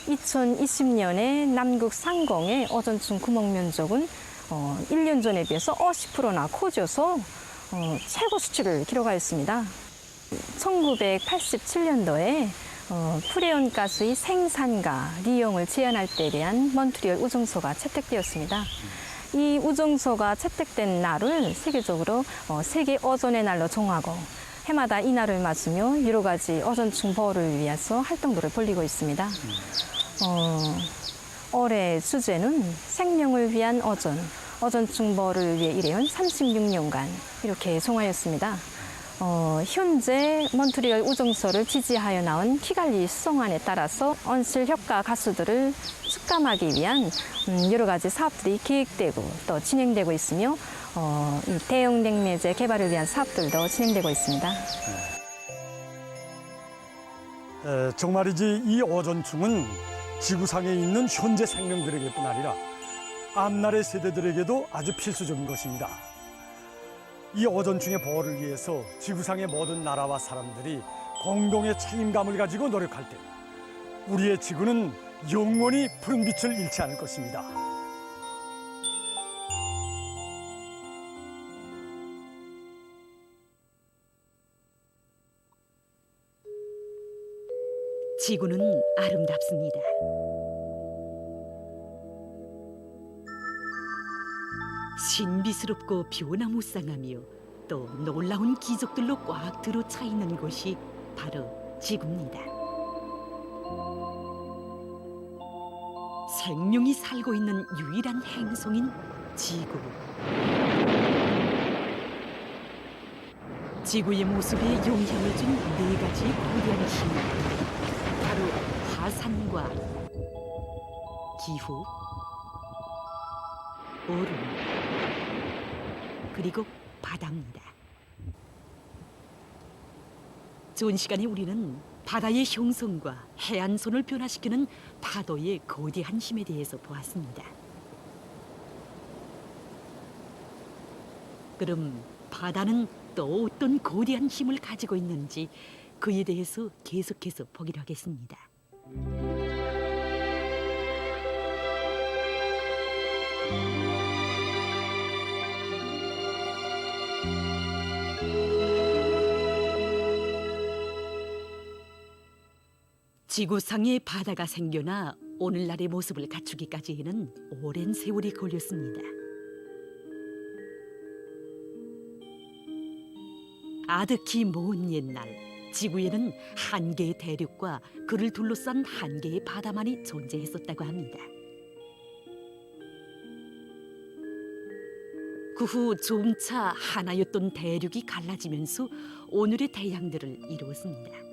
2020년에 남극 상공의 어전충 구멍 면적은 1년 전에 비해서 50%나 커져서 최고 수치를 기록하였습니다. 1987년도에 프레온 가스의 생산과利用을 제한할 때에 대한 몬트리올 우정서가 채택되었습니다. 이 우정서가 채택된 날을 세계적으로 세계 어존의 날로 정하고 해마다 이 날을 맞으며 여러 가지 어전충 보호를 위해서 활동들을 벌이고 있습니다. 올해 주제는 생명을 위한 어전충 보호를 위해 일해온 36년간 이렇게 정하였습니다. 현재 몬트리올 우정서를 지지하여 나온 키갈리 수송안에 따라서 온실 효과 가스들을 습감하기 위한 여러 가지 사업들이 계획되고 또 진행되고 있으며 이 대형 냉매제 개발을 위한 사업들도 진행되고 있습니다. 정말이지 이 오존충은 지구상에 있는 현재 생명들에게뿐 아니라 앞날의 세대들에게도 아주 필수적인 것입니다. 이 오존충의 보호를 위해서 지구상의 모든 나라와 사람들이 공동의 책임감을 가지고 노력할 때 우리의 지구는 영원히 푸른 빛을 잃지 않을 것입니다. 지구는 아름답습니다. 신비스럽고 변화무쌍하며 또 놀라운 기적들로 꽉 들어차 있는 곳이 바로 지구입니다. 생명이 살고 있는 유일한 행성인 지구. 지구의 모습에 영향을 준 네 가지 고유한 힘. 바로 화산과 기후, 얼음, 그리고 바다입니다. 좋은 시간에 우리는 바다의 형성과 해안선을 변화시키는 파도의 거대한 힘에 대해서 보았습니다. 그럼 바다는 또 어떤 거대한 힘을 가지고 있는지 그에 대해서 계속해서 보기로 하겠습니다. 지구상에 바다가 생겨나 오늘날의 모습을 갖추기까지에는 오랜 세월이 걸렸습니다. 아득히 먼 옛날 지구에는 한 개의 대륙과 그를 둘러싼 한 개의 바다만이 존재했었다고 합니다. 그 후 점차 하나였던 대륙이 갈라지면서 오늘의 태양들을 이루었습니다.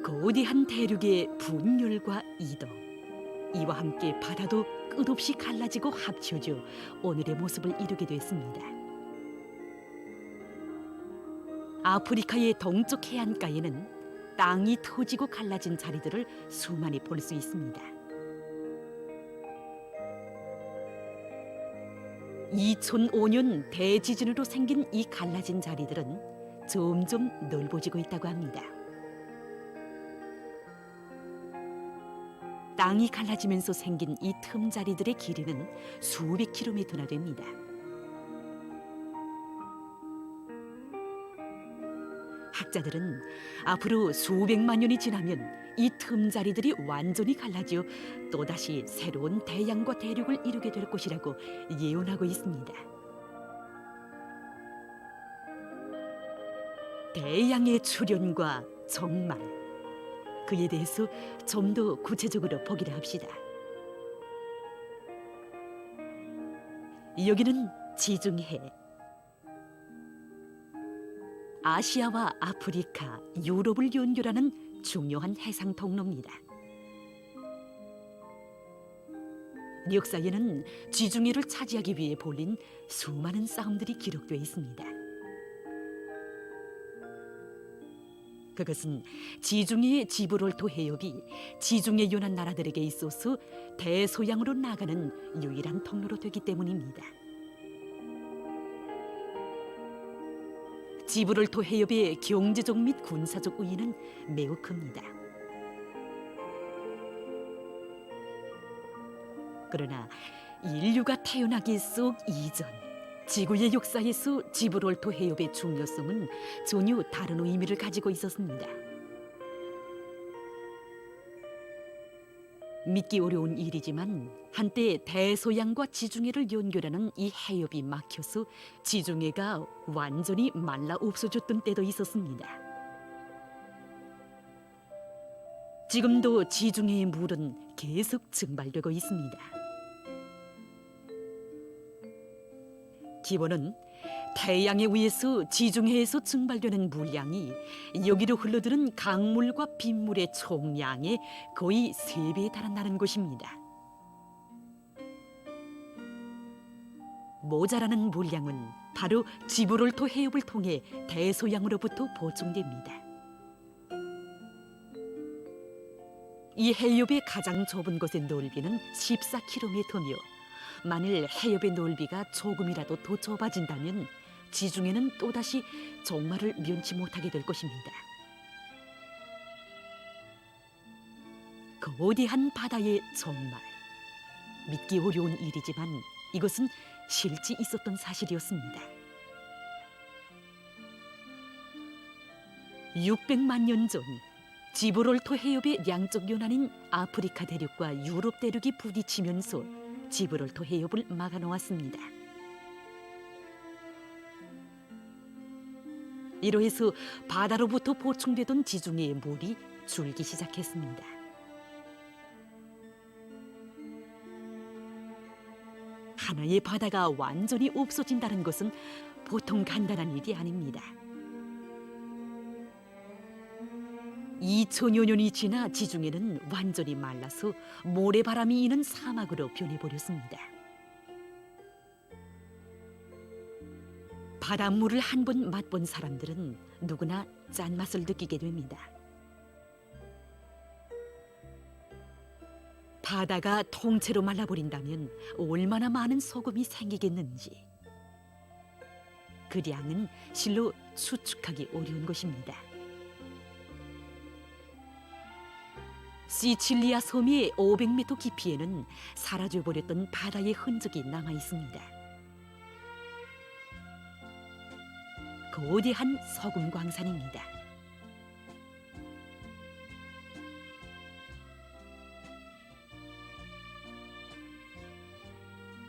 거대한 대륙의 분열과 이동, 이와 함께 바다도 끝없이 갈라지고 합쳐져 오늘의 모습을 이루게 됐습니다. 아프리카의 동쪽 해안가에는 땅이 터지고 갈라진 자리들을 수많이 볼 수 있습니다. 2005년 대지진으로 생긴 이 갈라진 자리들은 점점 넓어지고 있다고 합니다. 땅이 갈라지면서 생긴 이 틈자리들의 길이는 수백 킬로미터나 됩니다. 학자들은 앞으로 수백만 년이 지나면 이 틈자리들이 완전히 갈라져 또다시 새로운 태양과 대륙을 이루게 될 것이라고 예언하고 있습니다. 태양의 출현과 정말, 그에 대해서 좀 더 구체적으로 보기로 합시다. 여기는 지중해. 아시아와 아프리카, 유럽을 연결하는 중요한 해상 통로입니다. 역사에는 지중해를 차지하기 위해 벌인 수많은 싸움들이 기록되어 있습니다. 그것은 지중해 지브롤터 해협이 지중해 연안 나라들에게 있어서 대서양으로 나가는 유일한 통로로 되기 때문입니다. 지브롤터 해협의 경제적 및 군사적 우위는 매우 큽니다. 그러나 인류가 태어나기 속 이전 지구의 역사에서 지브롤터 해협의 중요성은 전혀 다른 의미를 가지고 있었습니다. 믿기 어려운 일이지만 한때 대서양과 지중해를 연결하는 이 해협이 막혀서 지중해가 완전히 말라 없어졌던 때도 있었습니다. 지금도 지중해의 물은 계속 증발되고 있습니다. 기원은 태양에 의해서 지중해에서 증발되는 물량이 여기로 흘러드는 강물과 빗물의 총량의 거의 3배에 달한다는 것입니다. 모자라는 물량은 바로 지브롤터 해협을 통해 대서양으로부터 보충됩니다. 이 해협의 가장 좁은 곳의 넓이는 14km며 만일 해협의 넓이가 조금이라도 더 좁아진다면 지중해는 또다시 종말을 면치 못하게 될 것입니다. 거대한 바다의 종말. 믿기 어려운 일이지만 이것은 실제 있었던 사실이었습니다. 600만 년 전 지브롤터 해협의 양쪽 연안인 아프리카 대륙과 유럽 대륙이 부딪히면서 지브롤터 해협을 막아놓았습니다. 이로해서 바다로부터 보충되던 지중해의 물이 줄기 시작했습니다. 하나의 바다가 완전히 없어진다는 것은 보통 간단한 일이 아닙니다. 2000여 년이 지나 지중해는 완전히 말라서 모래바람이 이는 사막으로 변해버렸습니다. 바닷물을 한 번 맛본 사람들은 누구나 짠맛을 느끼게 됩니다. 바다가 통째로 말라버린다면 얼마나 많은 소금이 생기겠는지. 그 양은 실로 추측하기 어려운 것입니다. 시칠리아 섬의 500m 깊이에는 사라져버렸던 바다의 흔적이 남아 있습니다. 거대한 소금 광산입니다.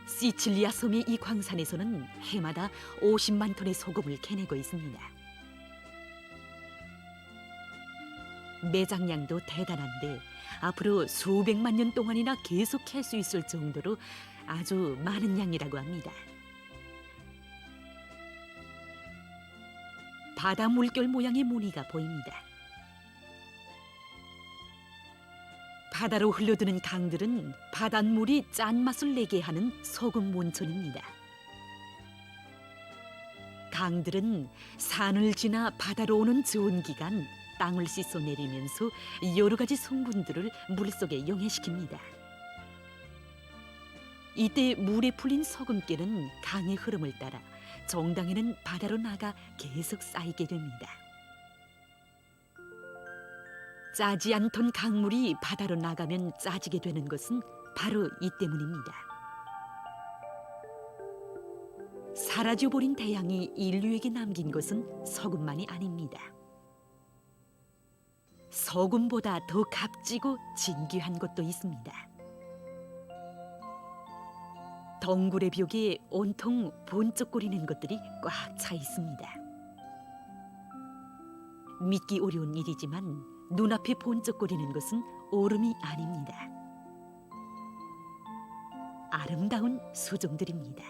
시칠리아 섬의 이 광산에서는 해마다 50만 톤의 소금을 캐내고 있습니다. 매장량도 대단한데 앞으로 수백만 년 동안이나 계속 캘 수 있을 정도로 아주 많은 양이라고 합니다. 바다 물결 모양의 무늬가 보입니다. 바다로 흘러드는 강들은 바닷물이 짠맛을 내게 하는 소금 온천입니다. 강들은 산을 지나 바다로 오는 저온기간 땅을 씻어내리면서 여러 가지 성분들을 물속에 용해시킵니다. 이때 물에 풀린 소금기는 강의 흐름을 따라 정당에는 바다로 나가 계속 쌓이게 됩니다. 짜지 않던 강물이 바다로 나가면 짜지게 되는 것은 바로 이 때문입니다. 사라져버린 대양이 인류에게 남긴 것은 소금만이 아닙니다. 소금보다 더 값지고 진귀한 것도 있습니다. 덩굴의 벽에 온통 번쩍거리는 것들이 꽉 차 있습니다. 믿기 어려운 일이지만 눈앞에 번쩍거리는 것은 얼음이 아닙니다. 아름다운 수종들입니다.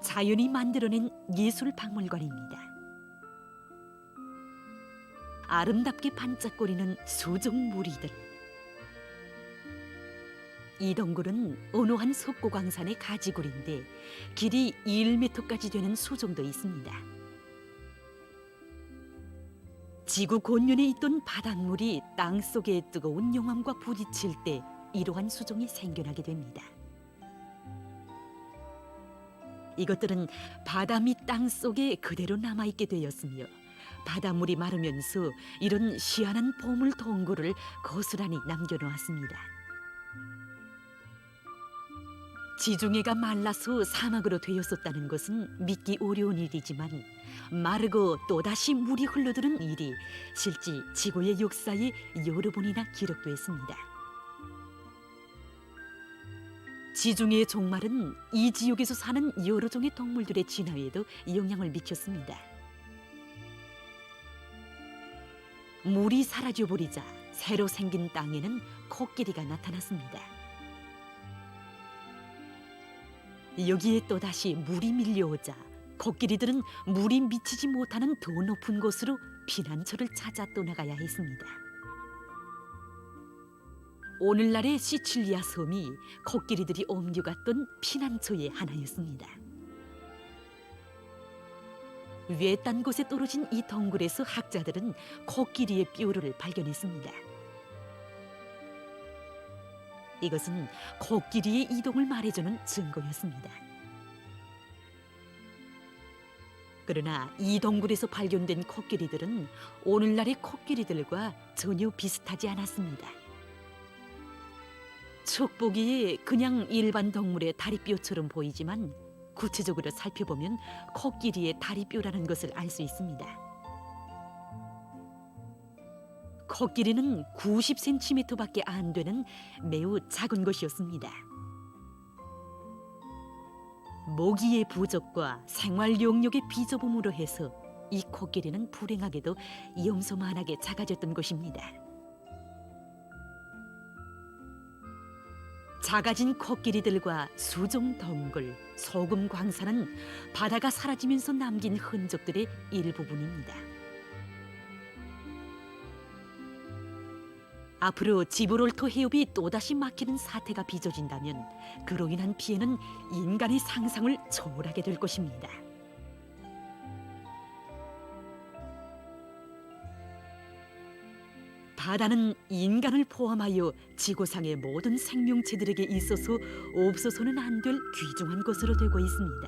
자연이 만들어낸 예술 박물관입니다. 아름답게 반짝거리는 수종 무리들. 이 덩굴은 어느 한 석고광산의 가지굴인데 길이 1m까지 되는 수종도 있습니다. 지구 곤륜에 있던 바닷물이 땅속의 뜨거운 용암과 부딪힐 때 이러한 수종이 생겨나게 됩니다. 이것들은 바다 밑 땅 속에 그대로 남아있게 되었으며 바닷물이 마르면서 이런 희한한 보물 동굴을 고스란히 남겨놓았습니다. 지중해가 말라서 사막으로 되었었다는 것은 믿기 어려운 일이지만 마르고 또다시 물이 흘러드는 일이 실제 지구의 역사에 여러 번이나 기록되었습니다. 지중해의 종말은 이 지역에서 사는 여러 종의 동물들의 진화에도 영향을 미쳤습니다. 물이 사라져버리자 새로 생긴 땅에는 코끼리가 나타났습니다. 여기에 또다시 물이 밀려오자 코끼리들은 물이 미치지 못하는 더 높은 곳으로 피난처를 찾아 떠나가야 했습니다. 오늘날의 시칠리아 섬이 코끼리들이 옮겨갔던 피난처의 하나였습니다. 외딴 곳에 떨어진 이 동굴에서 학자들은 코끼리의 뼈를 발견했습니다. 이것은 코끼리의 이동을 말해주는 증거였습니다. 그러나 이 동굴에서 발견된 코끼리들은 오늘날의 코끼리들과 전혀 비슷하지 않았습니다. 척보기에 그냥 일반 동물의 다리뼈처럼 보이지만 구체적으로 살펴보면 코끼리의 다리뼈라는 것을 알 수 있습니다. 코끼리는 90cm밖에 안 되는 매우 작은 것이었습니다. 모기의 부적과 생활 용역의 비좁음으로 해서 이 코끼리는 불행하게도 염소만하게 작아졌던 것입니다. 작아진 코끼리들과 수종 동굴, 소금 광산은 바다가 사라지면서 남긴 흔적들의 일부분입니다. 앞으로 지브롤터 해협이 또다시 막히는 사태가 빚어진다면 그로 인한 피해는 인간의 상상을 초월하게 될 것입니다. 바다는 인간을 포함하여 지구상의 모든 생명체들에게 있어서 없어서는 안 될 귀중한 것으로 되고 있습니다.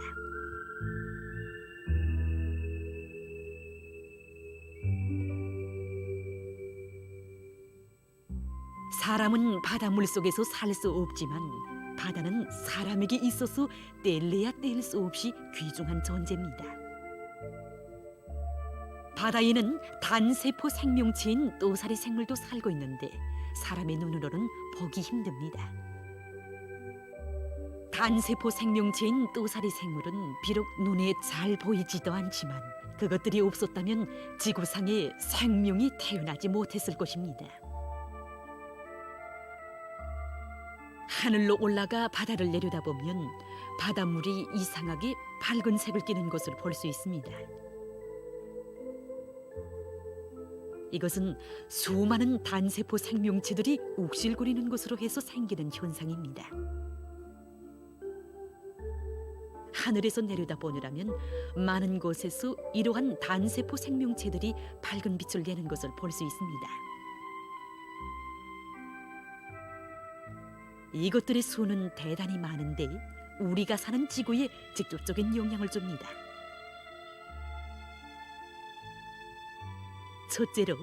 사람은 바닷물 속에서 살 수 없지만 바다는 사람에게 있어서 뗄래야 뗄 수 없이 귀중한 존재입니다. 바다에는 단세포 생명체인 또사리 생물도 살고 있는데 사람의 눈으로는 보기 힘듭니다. 단세포 생명체인 또사리 생물은 비록 눈에 잘 보이지도 않지만 그것들이 없었다면 지구상에 생명이 태어나지 못했을 것입니다. 하늘로 올라가 바다를 내려다보면 바닷물이 이상하게 밝은 색을 띠는 것을 볼 수 있습니다. 이것은 수많은 단세포 생명체들이 욱실거리는 것으로 해서 생기는 현상입니다. 하늘에서 내려다보느라면 많은 곳에서 이러한 단세포 생명체들이 밝은 빛을 내는 것을 볼 수 있습니다. 이것들의 수는 대단히 많은데 우리가 사는 지구에 직접적인 영향을 줍니다. 첫째로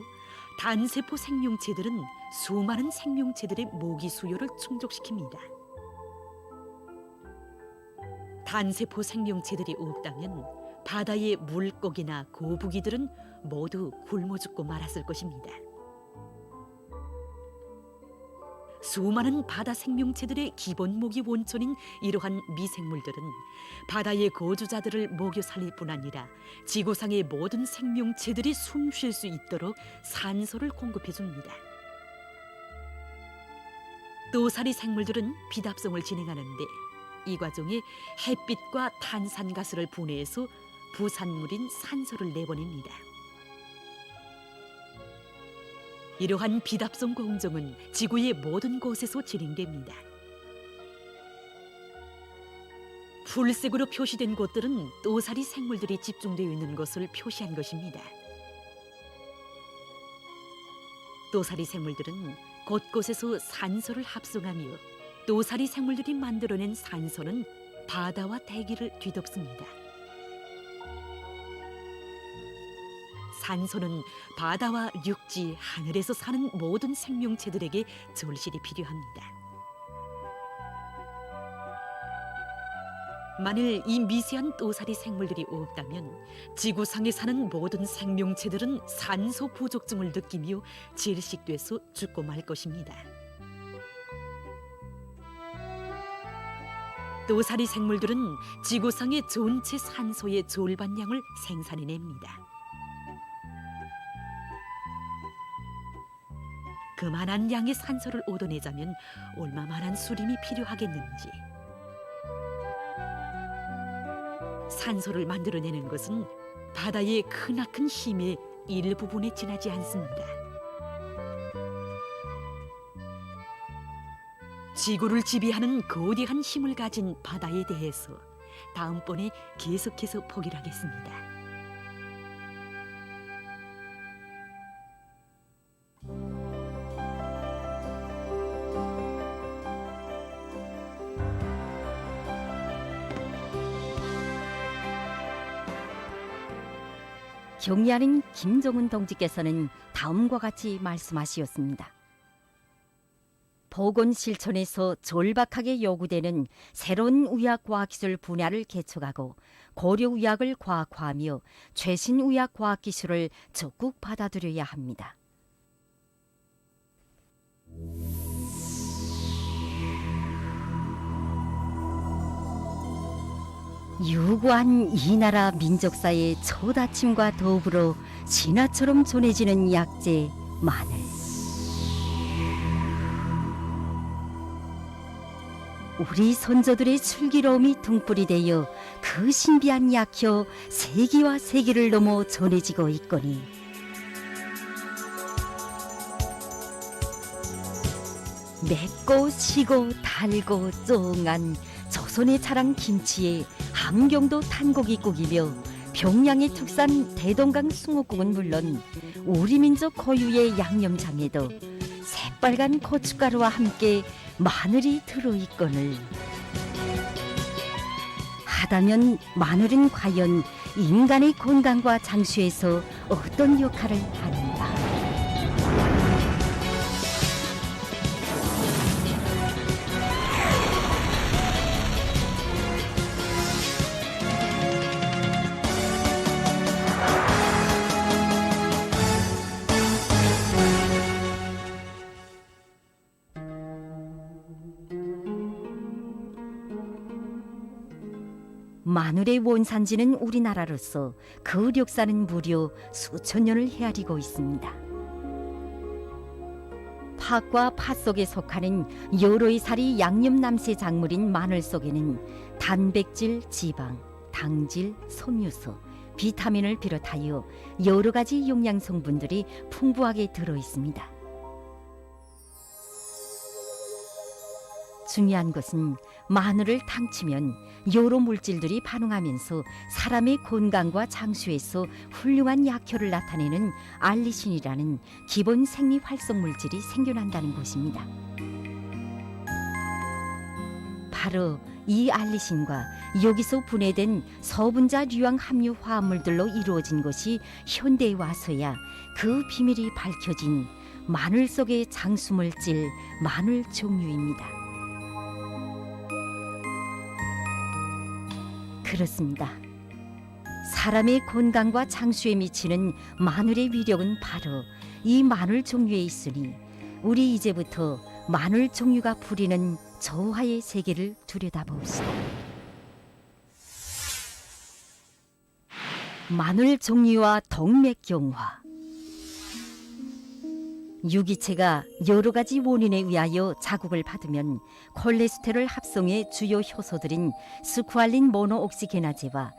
단세포 생명체들은 수많은 생명체들의 모기 수요를 충족시킵니다. 단세포 생명체들이 없다면 바다의 물고기나 거북이들은 모두 굶어 죽고 말았을 것입니다. 수많은 바다 생명체들의 기본 먹이 원천인 이러한 미생물들은 바다의 거주자들을 먹여 살릴 뿐 아니라 지구상의 모든 생명체들이 숨 쉴 수 있도록 산소를 공급해 줍니다. 또사리 생물들은 비답성을 진행하는데 이 과정에 햇빛과 탄산가스를 분해해서 부산물인 산소를 내보냅니다. 이러한 비답성 공정은 지구의 모든 곳에서 진행됩니다. 풀색으로 표시된 곳들은 또사리 생물들이 집중되어 있는 것을 표시한 것입니다. 또사리 생물들은 곳곳에서 산소를 합성하며 또사리 생물들이 만들어낸 산소는 바다와 대기를 뒤덮습니다. 산소는 바다와 육지, 하늘에서 사는 모든 생명체들에게 절실히 필요합니다. 만일 이 미세한 또사리 생물들이 없다면 지구상에 사는 모든 생명체들은 산소 부족증을 느끼며 질식돼서 죽고 말 것입니다. 또사리 생물들은 지구상의 전체 산소의 절반량을 생산해냅니다. 그만한 양의 산소를 얻어내자면 얼마만한 수림이 필요하겠는지. 산소를 만들어내는 것은 바다의 크나큰 힘의 일부분에 지나지 않습니다. 지구를 지배하는 거대한 힘을 가진 바다에 대해서 다음번에 계속해서 보기로 하겠습니다. 경리하는 김정은 동지께서는 다음과 같이 말씀하시었습니다. 보건실천에서 절박하게 요구되는 새로운 의학과학기술 분야를 개척하고 고려의학을 과학화하며 최신 의학과학기술을 적극 받아들여야 합니다. 유구한 이 나라 민족사의 초다침과 더불어 신화처럼 전해지는 약재 마늘. 우리 선조들의 슬기로움이 등불이 되어 그 신비한 약효 세기와 세기를 넘어 전해지고 있거니 맵고 시고 달고 쫑한 조선의 자랑 김치에 함경도 탄고기국이며 평양의 특산 대동강 숭어국은 물론 우리 민족 고유의 양념장에도 새빨간 고춧가루와 함께 마늘이 들어있거늘 하다면 마늘은 과연 인간의 건강과 장수에서 어떤 역할을 하는가? 마늘의 원산지는 우리나라로서 그 역사는 무려 수천 년을 헤아리고 있습니다. 팥과 팥 속에 속하는 여러의 살이 양념 남새 작물인 마늘 속에는 단백질, 지방, 당질, 섬유소, 비타민을 비롯하여 여러 가지 영양 성분들이 풍부하게 들어 있습니다. 중요한 것은 마늘을 탕치면 여러 물질들이 반응하면서 사람의 건강과 장수에서 훌륭한 약효를 나타내는 알리신이라는 기본 생리 활성 물질이 생겨난다는 것입니다. 바로 이 알리신과 여기서 분해된 서분자 류황 함유 화합물들로 이루어진 것이 현대에 와서야 그 비밀이 밝혀진 마늘 속의 장수물질 마늘 종류입니다. 그렇습니다. 사람의 건강과 장수에 미치는 마늘의 위력은 바로 이 마늘 종류에 있으니 우리 이제부터 마늘 종류가 부리는 저하의 세계를 들여다봅시다. 마늘 종류와 동맥경화. 유기체가 여러 가지 원인에 의하여 자극을 받으면 콜레스테롤 합성의 주요 효소들인 스쿠알린 모노옥시게나제와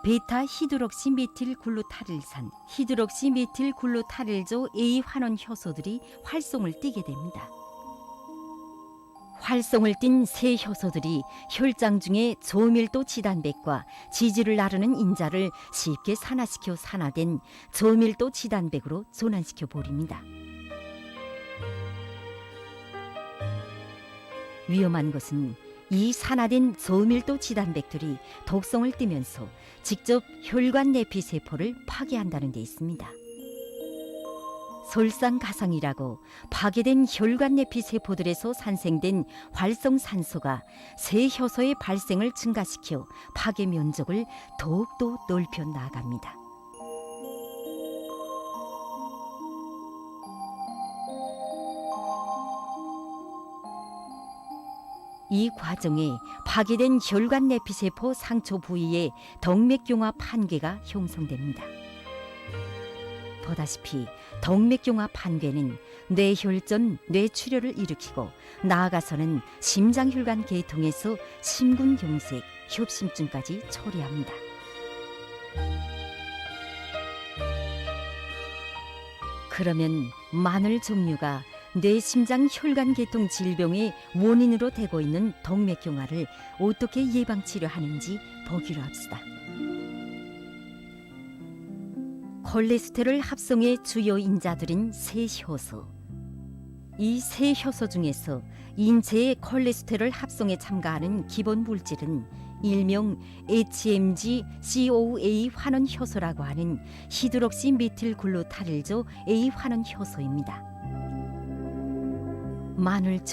베타 히드록시메틸글루타릴산, 히드록시메틸글루타릴조 A 환원 효소들이 활성을 띠게 됩니다. 활성을 띤 새 효소들이 혈장 중에 저밀도 지단백과 지질을 나르는 인자를 쉽게 산화시켜 산화된 저밀도 지단백으로 전환시켜 버립니다. 위험한 것은 이 산화된 저밀도 지단백들이 독성을 띠면서 직접 혈관 내피 세포를 파괴한다는 데 있습니다. 솔상가상이라고 파괴된 혈관 내피 세포들에서 산생된 활성산소가 새 효소의 발생을 증가시켜 파괴 면적을 더욱더 넓혀 나갑니다. 이 과정에 파괴된 혈관 내피세포 상처 부위에 덕맥경화 판괴가 형성됩니다. 보다시피 덕맥경화 판괴는 뇌혈전, 뇌출혈을 일으키고 나아가서는 심장혈관 계통에서 심근경색, 협심증까지 초래합니다. 그러면 마늘 종류가 뇌심장 혈관 계통 질병의 원인으로 되고 있는 덕맥경화를 어떻게 예방 치료하는지 보기로 합시다. 콜레스테롤 합성의 주요 인자들인 세 효소. 이 세 효소 중에서 인체의 콜레스테롤 합성에 참가하는 기본 물질은 일명 HMG-CoA 환원 효소라고 하는 히드록시 메틸글루타릴조 A 환원 효소입니다. 마늘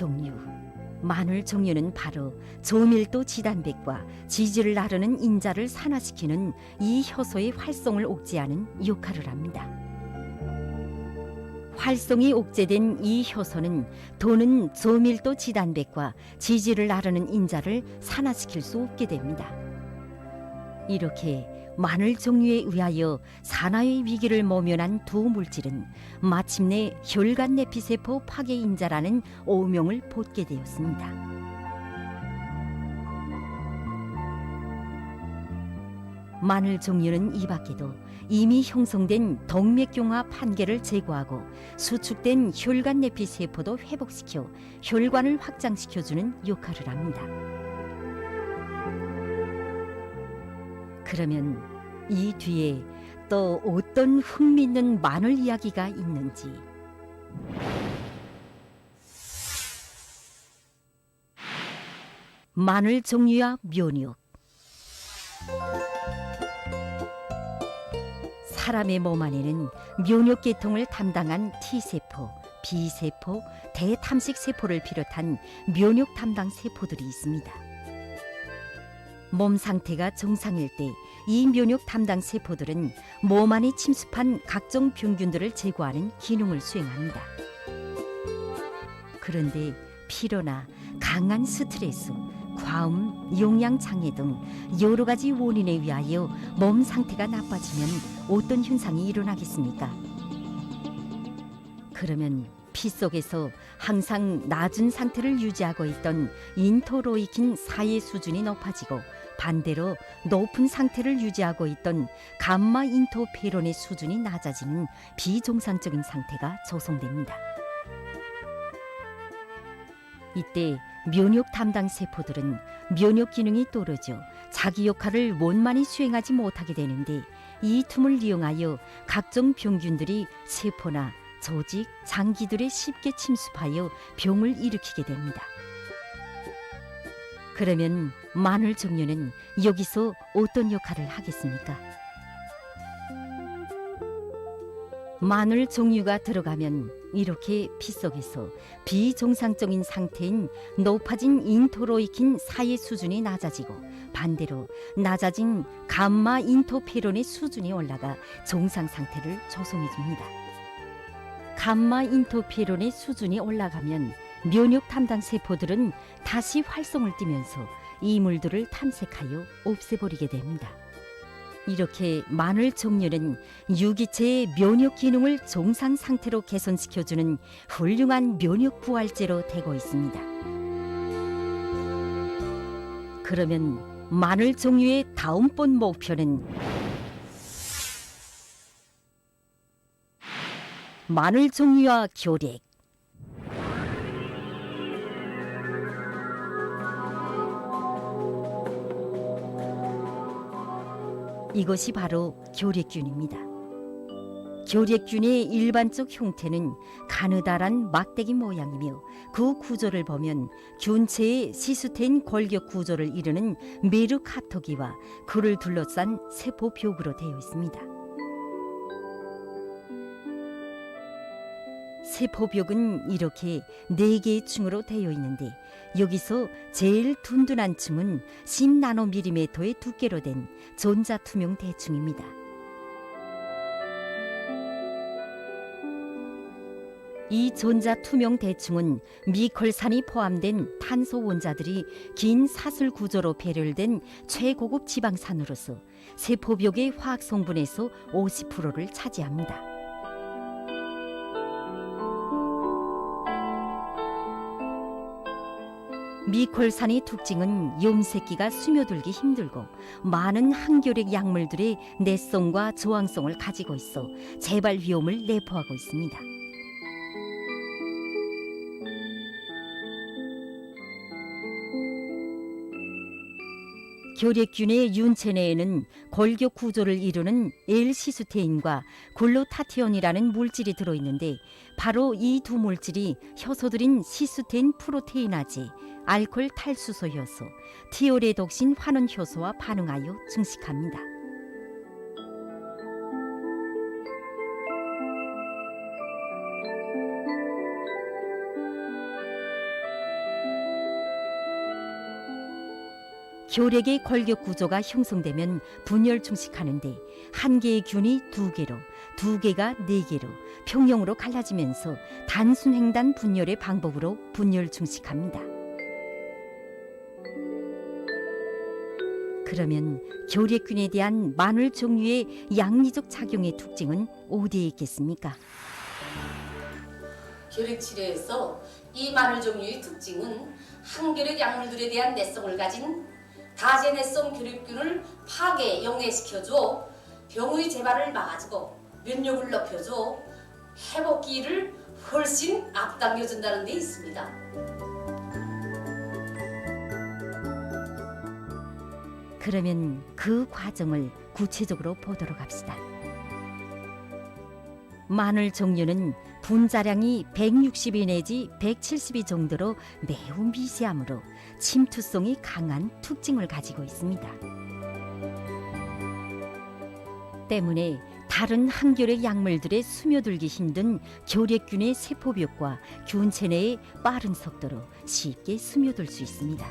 종류는 바로 저밀도 지단백과 지질을 나르는 인자를 산화시키는 이 효소의 활성을 옥죄하는 역할을 합니다. 활성이 옥죄된 이 효소는 더는 저밀도 지단백과 지질을 나르는 인자를 산화시킬 수 없게 됩니다. 이렇게 마늘 종류에 의하여 산화의 위기를 모면한 두 물질은 마침내 혈관 내피세포 파괴 인자라는 오명을 벗게 되었습니다. 마늘 종류는 이 밖에도 이미 형성된 덕맥경화 판괴를 제거하고 수축된 혈관 내피세포도 회복시켜 혈관을 확장시켜주는 역할을 합니다. 그러면 이 뒤에 또 어떤 흥미있는 마늘 이야기가 있는지. 마늘 종류와 면역. 사람의 몸 안에는 면역 계통을 담당한 T세포, B세포, 대탐식세포를 비롯한 면역 담당 세포들이 있습니다. 몸 상태가 정상일 때 이 면역 담당 세포들은 몸 안에 침습한 각종 병균들을 제거하는 기능을 수행합니다. 그런데 피로나 강한 스트레스, 과음, 용양장애 등 여러 가지 원인에 의하여 몸 상태가 나빠지면 어떤 현상이 일어나겠습니까? 그러면 피 속에서 항상 낮은 상태를 유지하고 있던 인터로이킨 4의 수준이 높아지고 반대로 높은 상태를 유지하고 있던 감마 인터페론의 수준이 낮아지는 비정상적인 상태가 조성됩니다. 이때 면역 담당 세포들은 면역 기능이 떨어져 자기 역할을 원만히 수행하지 못하게 되는데 이 틈을 이용하여 각종 병균들이 세포나 조직, 장기들에 쉽게 침습하여 병을 일으키게 됩니다. 그러면 마늘 종류는 여기서 어떤 역할을 하겠습니까? 마늘 종류가 들어가면 이렇게 피 속에서 비정상적인 상태인 높아진 인터로이킨 4의 수준이 낮아지고 반대로 낮아진 감마 인터페론의 수준이 올라가 정상 상태를 조성해 줍니다. 감마 인터페론의 수준이 올라가면 면역 담당 세포들은 다시 활성을 띠면서 이물들을 탐색하여 없애버리게 됩니다. 이렇게 마늘 종류는 유기체의 면역 기능을 정상 상태로 개선시켜주는 훌륭한 면역 부활제로 되고 있습니다. 그러면 마늘 종류의 다음번 목표는 마늘 종류와 교렉. 이것이 바로 교렉균입니다. 교력균의 일반적 형태는 가느다란 막대기 모양이며 그 구조를 보면 균체의 시스테인 골격 구조를 이루는 메르카토기와 그를 둘러싼 세포벽으로 되어 있습니다. 세포벽은 이렇게 4개의 층으로 되어 있는데 여기서 제일 둔둔한 층은 10나노밀리미터의 두께로 된 전자투명 대층입니다. 이 전자투명 대층은 미콜산이 포함된 탄소 원자들이 긴 사슬 구조로 배열된 최고급 지방산으로서 세포벽의 화학 성분에서 50%를 차지합니다. 미콜산의 특징은 용새끼가 스며들기 힘들고 많은 항교력 약물들의 내성과 저항성을 가지고 있어 재발 위험을 내포하고 있습니다. 교력균의 윤체 내에는 골격 구조를 이루는 L시스테인과 글루타티온이라는 물질이 들어있는데 바로 이 두 물질이 효소들인 시스테인 프로테이나제, 알코올 탈수소 효소, 티오레독신 환원 효소와 반응하여 증식합니다. 교력의 골격 구조가 형성되면 분열 증식하는데 한 개의 균이 2개로, 2개가 4개로 평형으로 갈라지면서 단순 횡단 분열의 방법으로 분열 증식합니다. 그러면 교력균에 대한 마늘 종류의 양리적 작용의 특징은 어디에 있겠습니까? 교력 치료에서 이 마늘 종류의 특징은 항교력 약물들에 대한 내성을 가진 다제내성 교력균을 파괴, 영해시켜줘 병의 재발을 막아주고 면역을 높여줘 회복기를 훨씬 앞당겨준다는 데 있습니다. 그러면 그 과정을 구체적으로 보도록 합시다. 마늘 종류는 분자량이 160이 내지 170이 정도로 매우 미세하므로 침투성이 강한 특징을 가지고 있습니다. 때문에 다른 항교력 약물들에 스며들기 힘든 교력균의 세포벽과 균체 내에 빠른 속도로 쉽게 스며들 수 있습니다.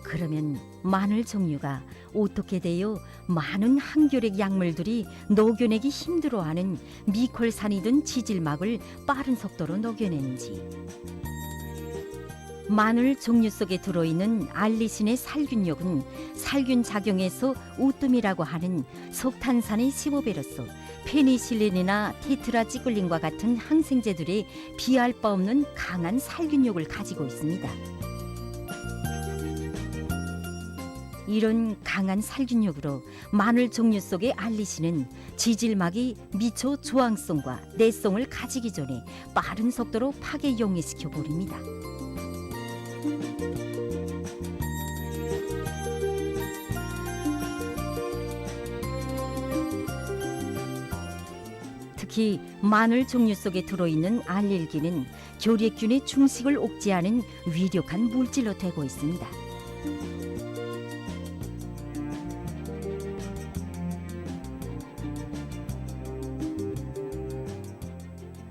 그러면 마늘 종류가 어떻게 되어 많은 항교력 약물들이 녹여내기 힘들어하는 미콜산이든 지질막을 빠른 속도로 녹여내는지, 마늘 종류 속에 들어있는 알리신의 살균력은 살균 작용에서 우뜸이라고 하는 석탄산의 15배로서 페니실린이나 테트라지클린과 같은 항생제들의 비할 바 없는 강한 살균력을 가지고 있습니다. 이런 강한 살균력으로 마늘 종류 속의 알리신은 지질막이 미초 저항성과 내성을 가지기 전에 빠른 속도로 파괴 용해시켜 버립니다. 특히 마늘 종류 속에 들어있는 알릴기는 교력균의 중식을 억제하는 위력한 물질로 되고 있습니다.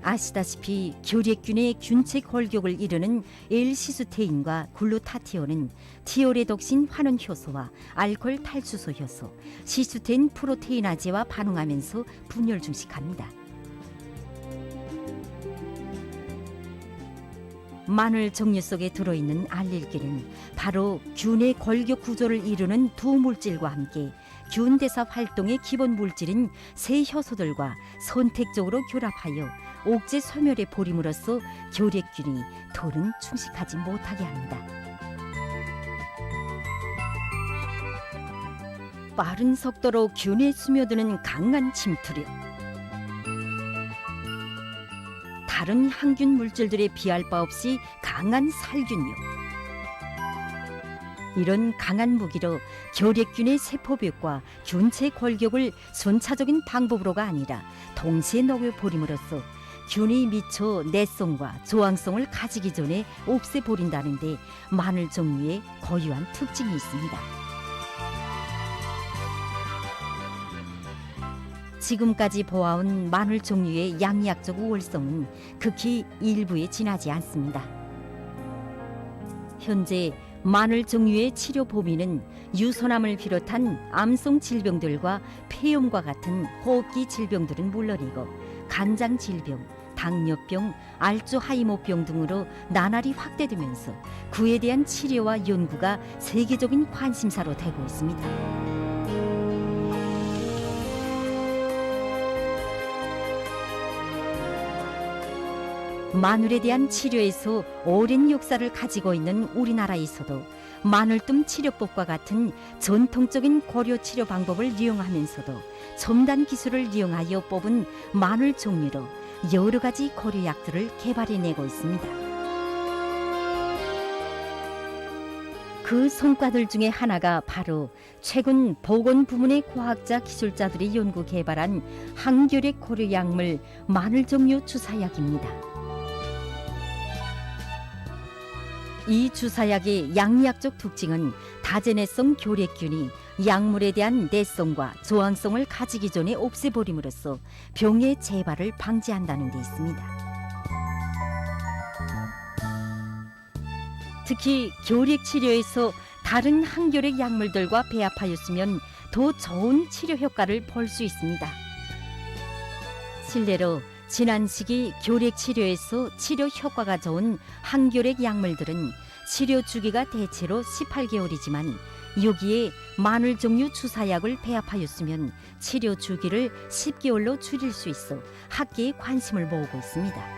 아시다시피 교력균의 균체 골격을 이루는 L시스테인과 글루타티온은 티오레독신 환원 효소와 알코올 탈수소 효소, 시스테인 프로테이나제와 반응하면서 분열 증식합니다. 마늘 종류 속에 들어있는 알릴기는 바로 균의 골격 구조를 이루는 두 물질과 함께 균 대사 활동의 기본 물질인 새 효소들과 선택적으로 결합하여 옥제 소멸에 버림으로써 교력균이 더는 충식하지 못하게 합니다. 빠른 속도로 균에 스며드는 강한 침투력, 다른 항균 물질들에 비할 바 없이 강한 살균력, 이런 강한 무기로 결핵균의 세포벽과 균체 골격을 순차적인 방법으로가 아니라 동시에 녹여버림으로써 균이 미처 내성과 조항성을 가지기 전에 없애버린다는데 마늘 종류의 고유한 특징이 있습니다. 지금까지 보아온 마늘 종류의 양리학적 우월성은 극히 일부에 지나지 않습니다. 현재 마늘 종류의 치료 범위는 유선암을 비롯한 암성 질병들과 폐염과 같은 호흡기 질병들은 물론이고 간장 질병, 당뇨병, 알츠하이머병 등으로 나날이 확대되면서 그에 대한 치료와 연구가 세계적인 관심사로 되고 있습니다. 마늘에 대한 치료에서 오랜 역사를 가지고 있는 우리나라에서도 마늘뜸 치료법과 같은 전통적인 고려 치료 방법을 이용하면서도 첨단 기술을 이용하여 뽑은 마늘 종류로 여러 가지 고려약들을 개발해내고 있습니다. 그 성과들 중에 하나가 바로 최근 보건 부문의 과학자 기술자들이 연구 개발한 항결핵 고려약물 마늘 종류 주사약입니다. 이 주사약의 양리학적 특징은 다제내성 결핵균이 약물에 대한 내성과 조항성을 가지기 전에 없애버림으로써 병의 재발을 방지한다는 데 있습니다. 특히 결핵 치료에서 다른 항결핵 약물들과 배합하였으면 더 좋은 치료 효과를 볼 수 있습니다. 실례로 지난 시기 결핵 치료에서 치료 효과가 좋은 항결핵 약물들은 치료 주기가 대체로 18개월이지만 여기에 마늘 종류 주사약을 배합하였으면 치료 주기를 10개월로 줄일 수 있어 학계의 관심을 모으고 있습니다.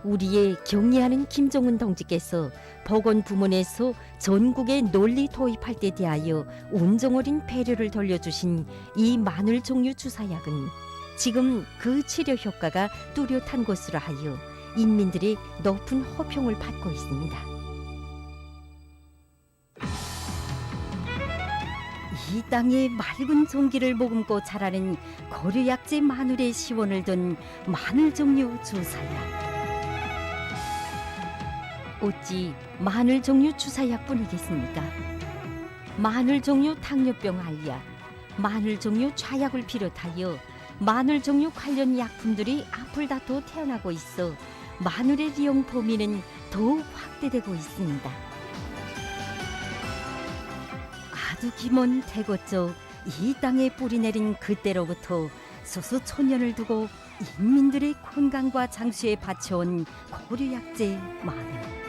우리의 경의하는 김종은 동지께서 보건 부문에서 전국에 널리 도입할 때 대하여 온정어린 배려를 돌려주신 이 마늘 종류 주사약은 지금 그 치료 효과가 뚜렷한 것으로 하여 인민들의 높은 호평을 받고 있습니다. 이 땅에 맑은 종기를 머금고 자라는 고려약재 마늘의 시원을 둔 마늘 종류 주사약. 어찌 마늘 종류 주사약뿐이겠습니까? 마늘 종류 당뇨병 알약, 마늘 종류 좌약을 비롯하여 마늘 종류 관련 약품들이 앞을 다퉈 태어나고 있어 마늘의 이용 범위는 더욱 확대되고 있습니다. 아주 기먼 태고쪽 이 땅에 뿌리내린 그때로부터 수수천년을 두고 인민들의 건강과 장수에 바쳐온 고려약재 마늘.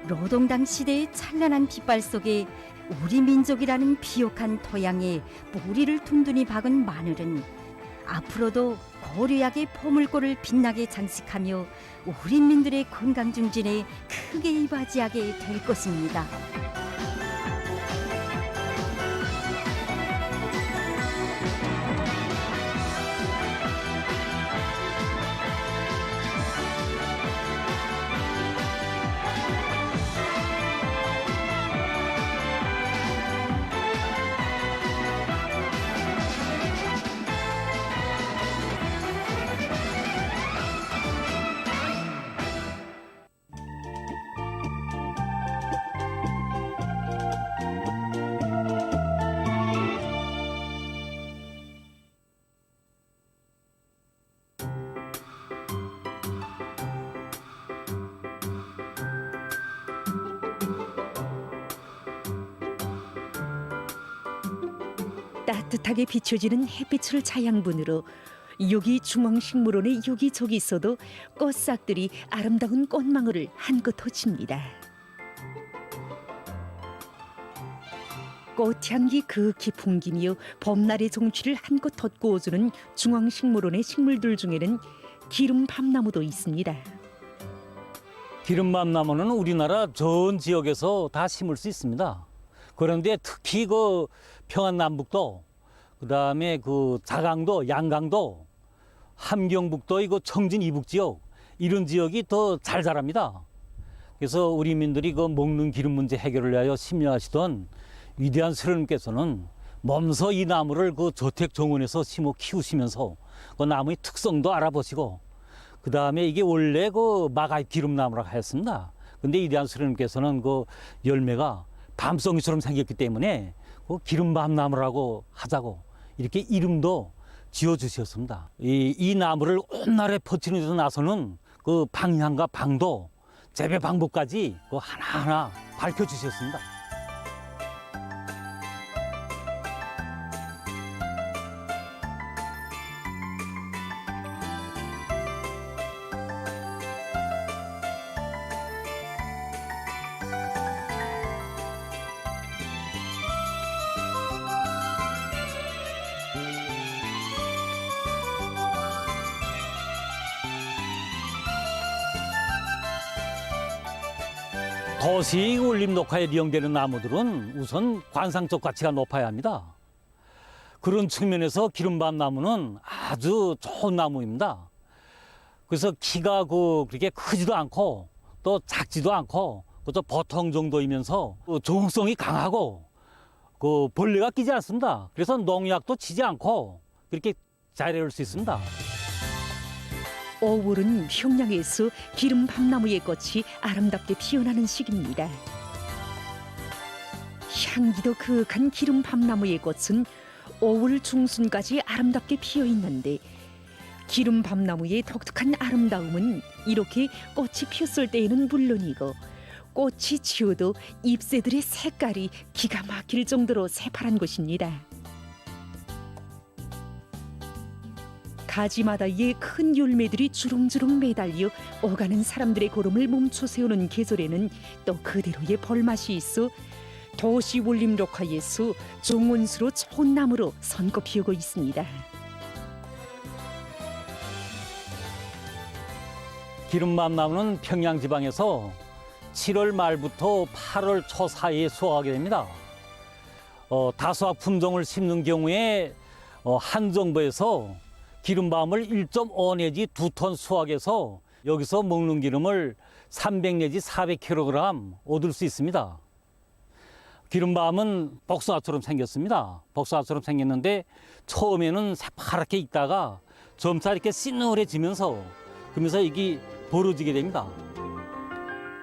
노동당 시대의 찬란한 빛발 속에 우리 민족이라는 비옥한 토양에 뿌리를 둔둔히 박은 마늘은 앞으로도 고려약의 포물고를 빛나게 장식하며 우리 민들의 건강 증진에 크게 이바지하게 될 것입니다. 따뜻하게 비춰지는 햇빛을 자양분으로 여기 중앙식물원의 여기저기 있어도 꽃싹들이 아름다운 꽃망울을 한껏 톳습니다. 꽃향기 극히 풍기며 봄날의 정취를 한껏 돋구어주는 중앙식물원의 식물들 중에는 기름밤나무도 있습니다. 기름밤나무는 우리나라 전 지역에서 다 심을 수 있습니다. 그런데 특히 그 평안남북도, 그다음에 그 자강도, 양강도, 함경북도, 이거 청진 이북 지역 이런 지역이 더 잘 자랍니다. 그래서 우리 민들이 그 먹는 기름 문제 해결을 위하여 심려하시던 위대한 스님께서는 몸소 이 나무를 그 저택 정원에서 심어 키우시면서 그 나무의 특성도 알아보시고 그 다음에 이게 원래 그 마가이 기름나무라고 하였습니다. 근데 위대한 스님께서는 그 열매가 밤송이처럼 생겼기 때문에 그 기름밤나무라고 하자고 이렇게 이름도 지어주셨습니다. 이 나무를 온 나라에 퍼뜨리는 데서 나서는 그 방향과 방도 재배 방법까지 그 하나하나 밝혀주셨습니다. 도시 올림 녹화에 이용되는 나무들은 우선 관상적 가치가 높아야 합니다. 그런 측면에서 기름밤 나무는 아주 좋은 나무입니다. 그래서 키가 그렇게 크지도 않고 또 작지도 않고 그저 보통 정도이면서 조국성이 강하고 그 벌레가 끼지 않습니다. 그래서 농약도 치지 않고 그렇게 자랄 수 있습니다. 5월은 평양에서 기름밤나무의 꽃이 아름답게 피어나는 시기입니다. 향기도 그윽한 기름밤나무의 꽃은 5월 중순까지 아름답게 피어 있는데 기름밤나무의 독특한 아름다움은 이렇게 꽃이 피었을 때에는 물론이고 꽃이 지어도 잎새들의 색깔이 기가 막힐 정도로 새파란 것입니다. 가지마다의 큰 열매들이 주렁주렁 매달려 오가는 사람들의 걸음을 멈춰 세우는 계절에는 또 그대로의 벌맛이 있어 도시 올림 녹화에서 종원수로 좋은 나무로 손꼽히고 있습니다. 기름밤 나무는 평양 지방에서 7월 말부터 8월 초 사이에 수확하게 됩니다. 다수학 품종을 심는 경우에 한 정부에서 기름밤을 1.5 내지 2톤 수확해서 여기서 먹는 기름을 300 내지 400kg 얻을 수 있습니다. 기름밤은 복숭아처럼 생겼습니다. 복숭아처럼 생겼는데 처음에는 새파랗게 익다가 점차 이렇게 시늘해지면서 그러면서 이게 벌어지게 됩니다.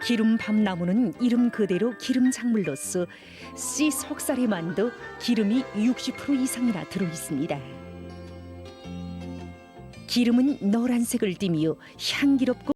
기름밤나무는 이름 그대로 기름 작물로서 씨 속살에만도 기름이 60% 이상이나 들어 있습니다. 기름은 노란색을 띠며 향기롭고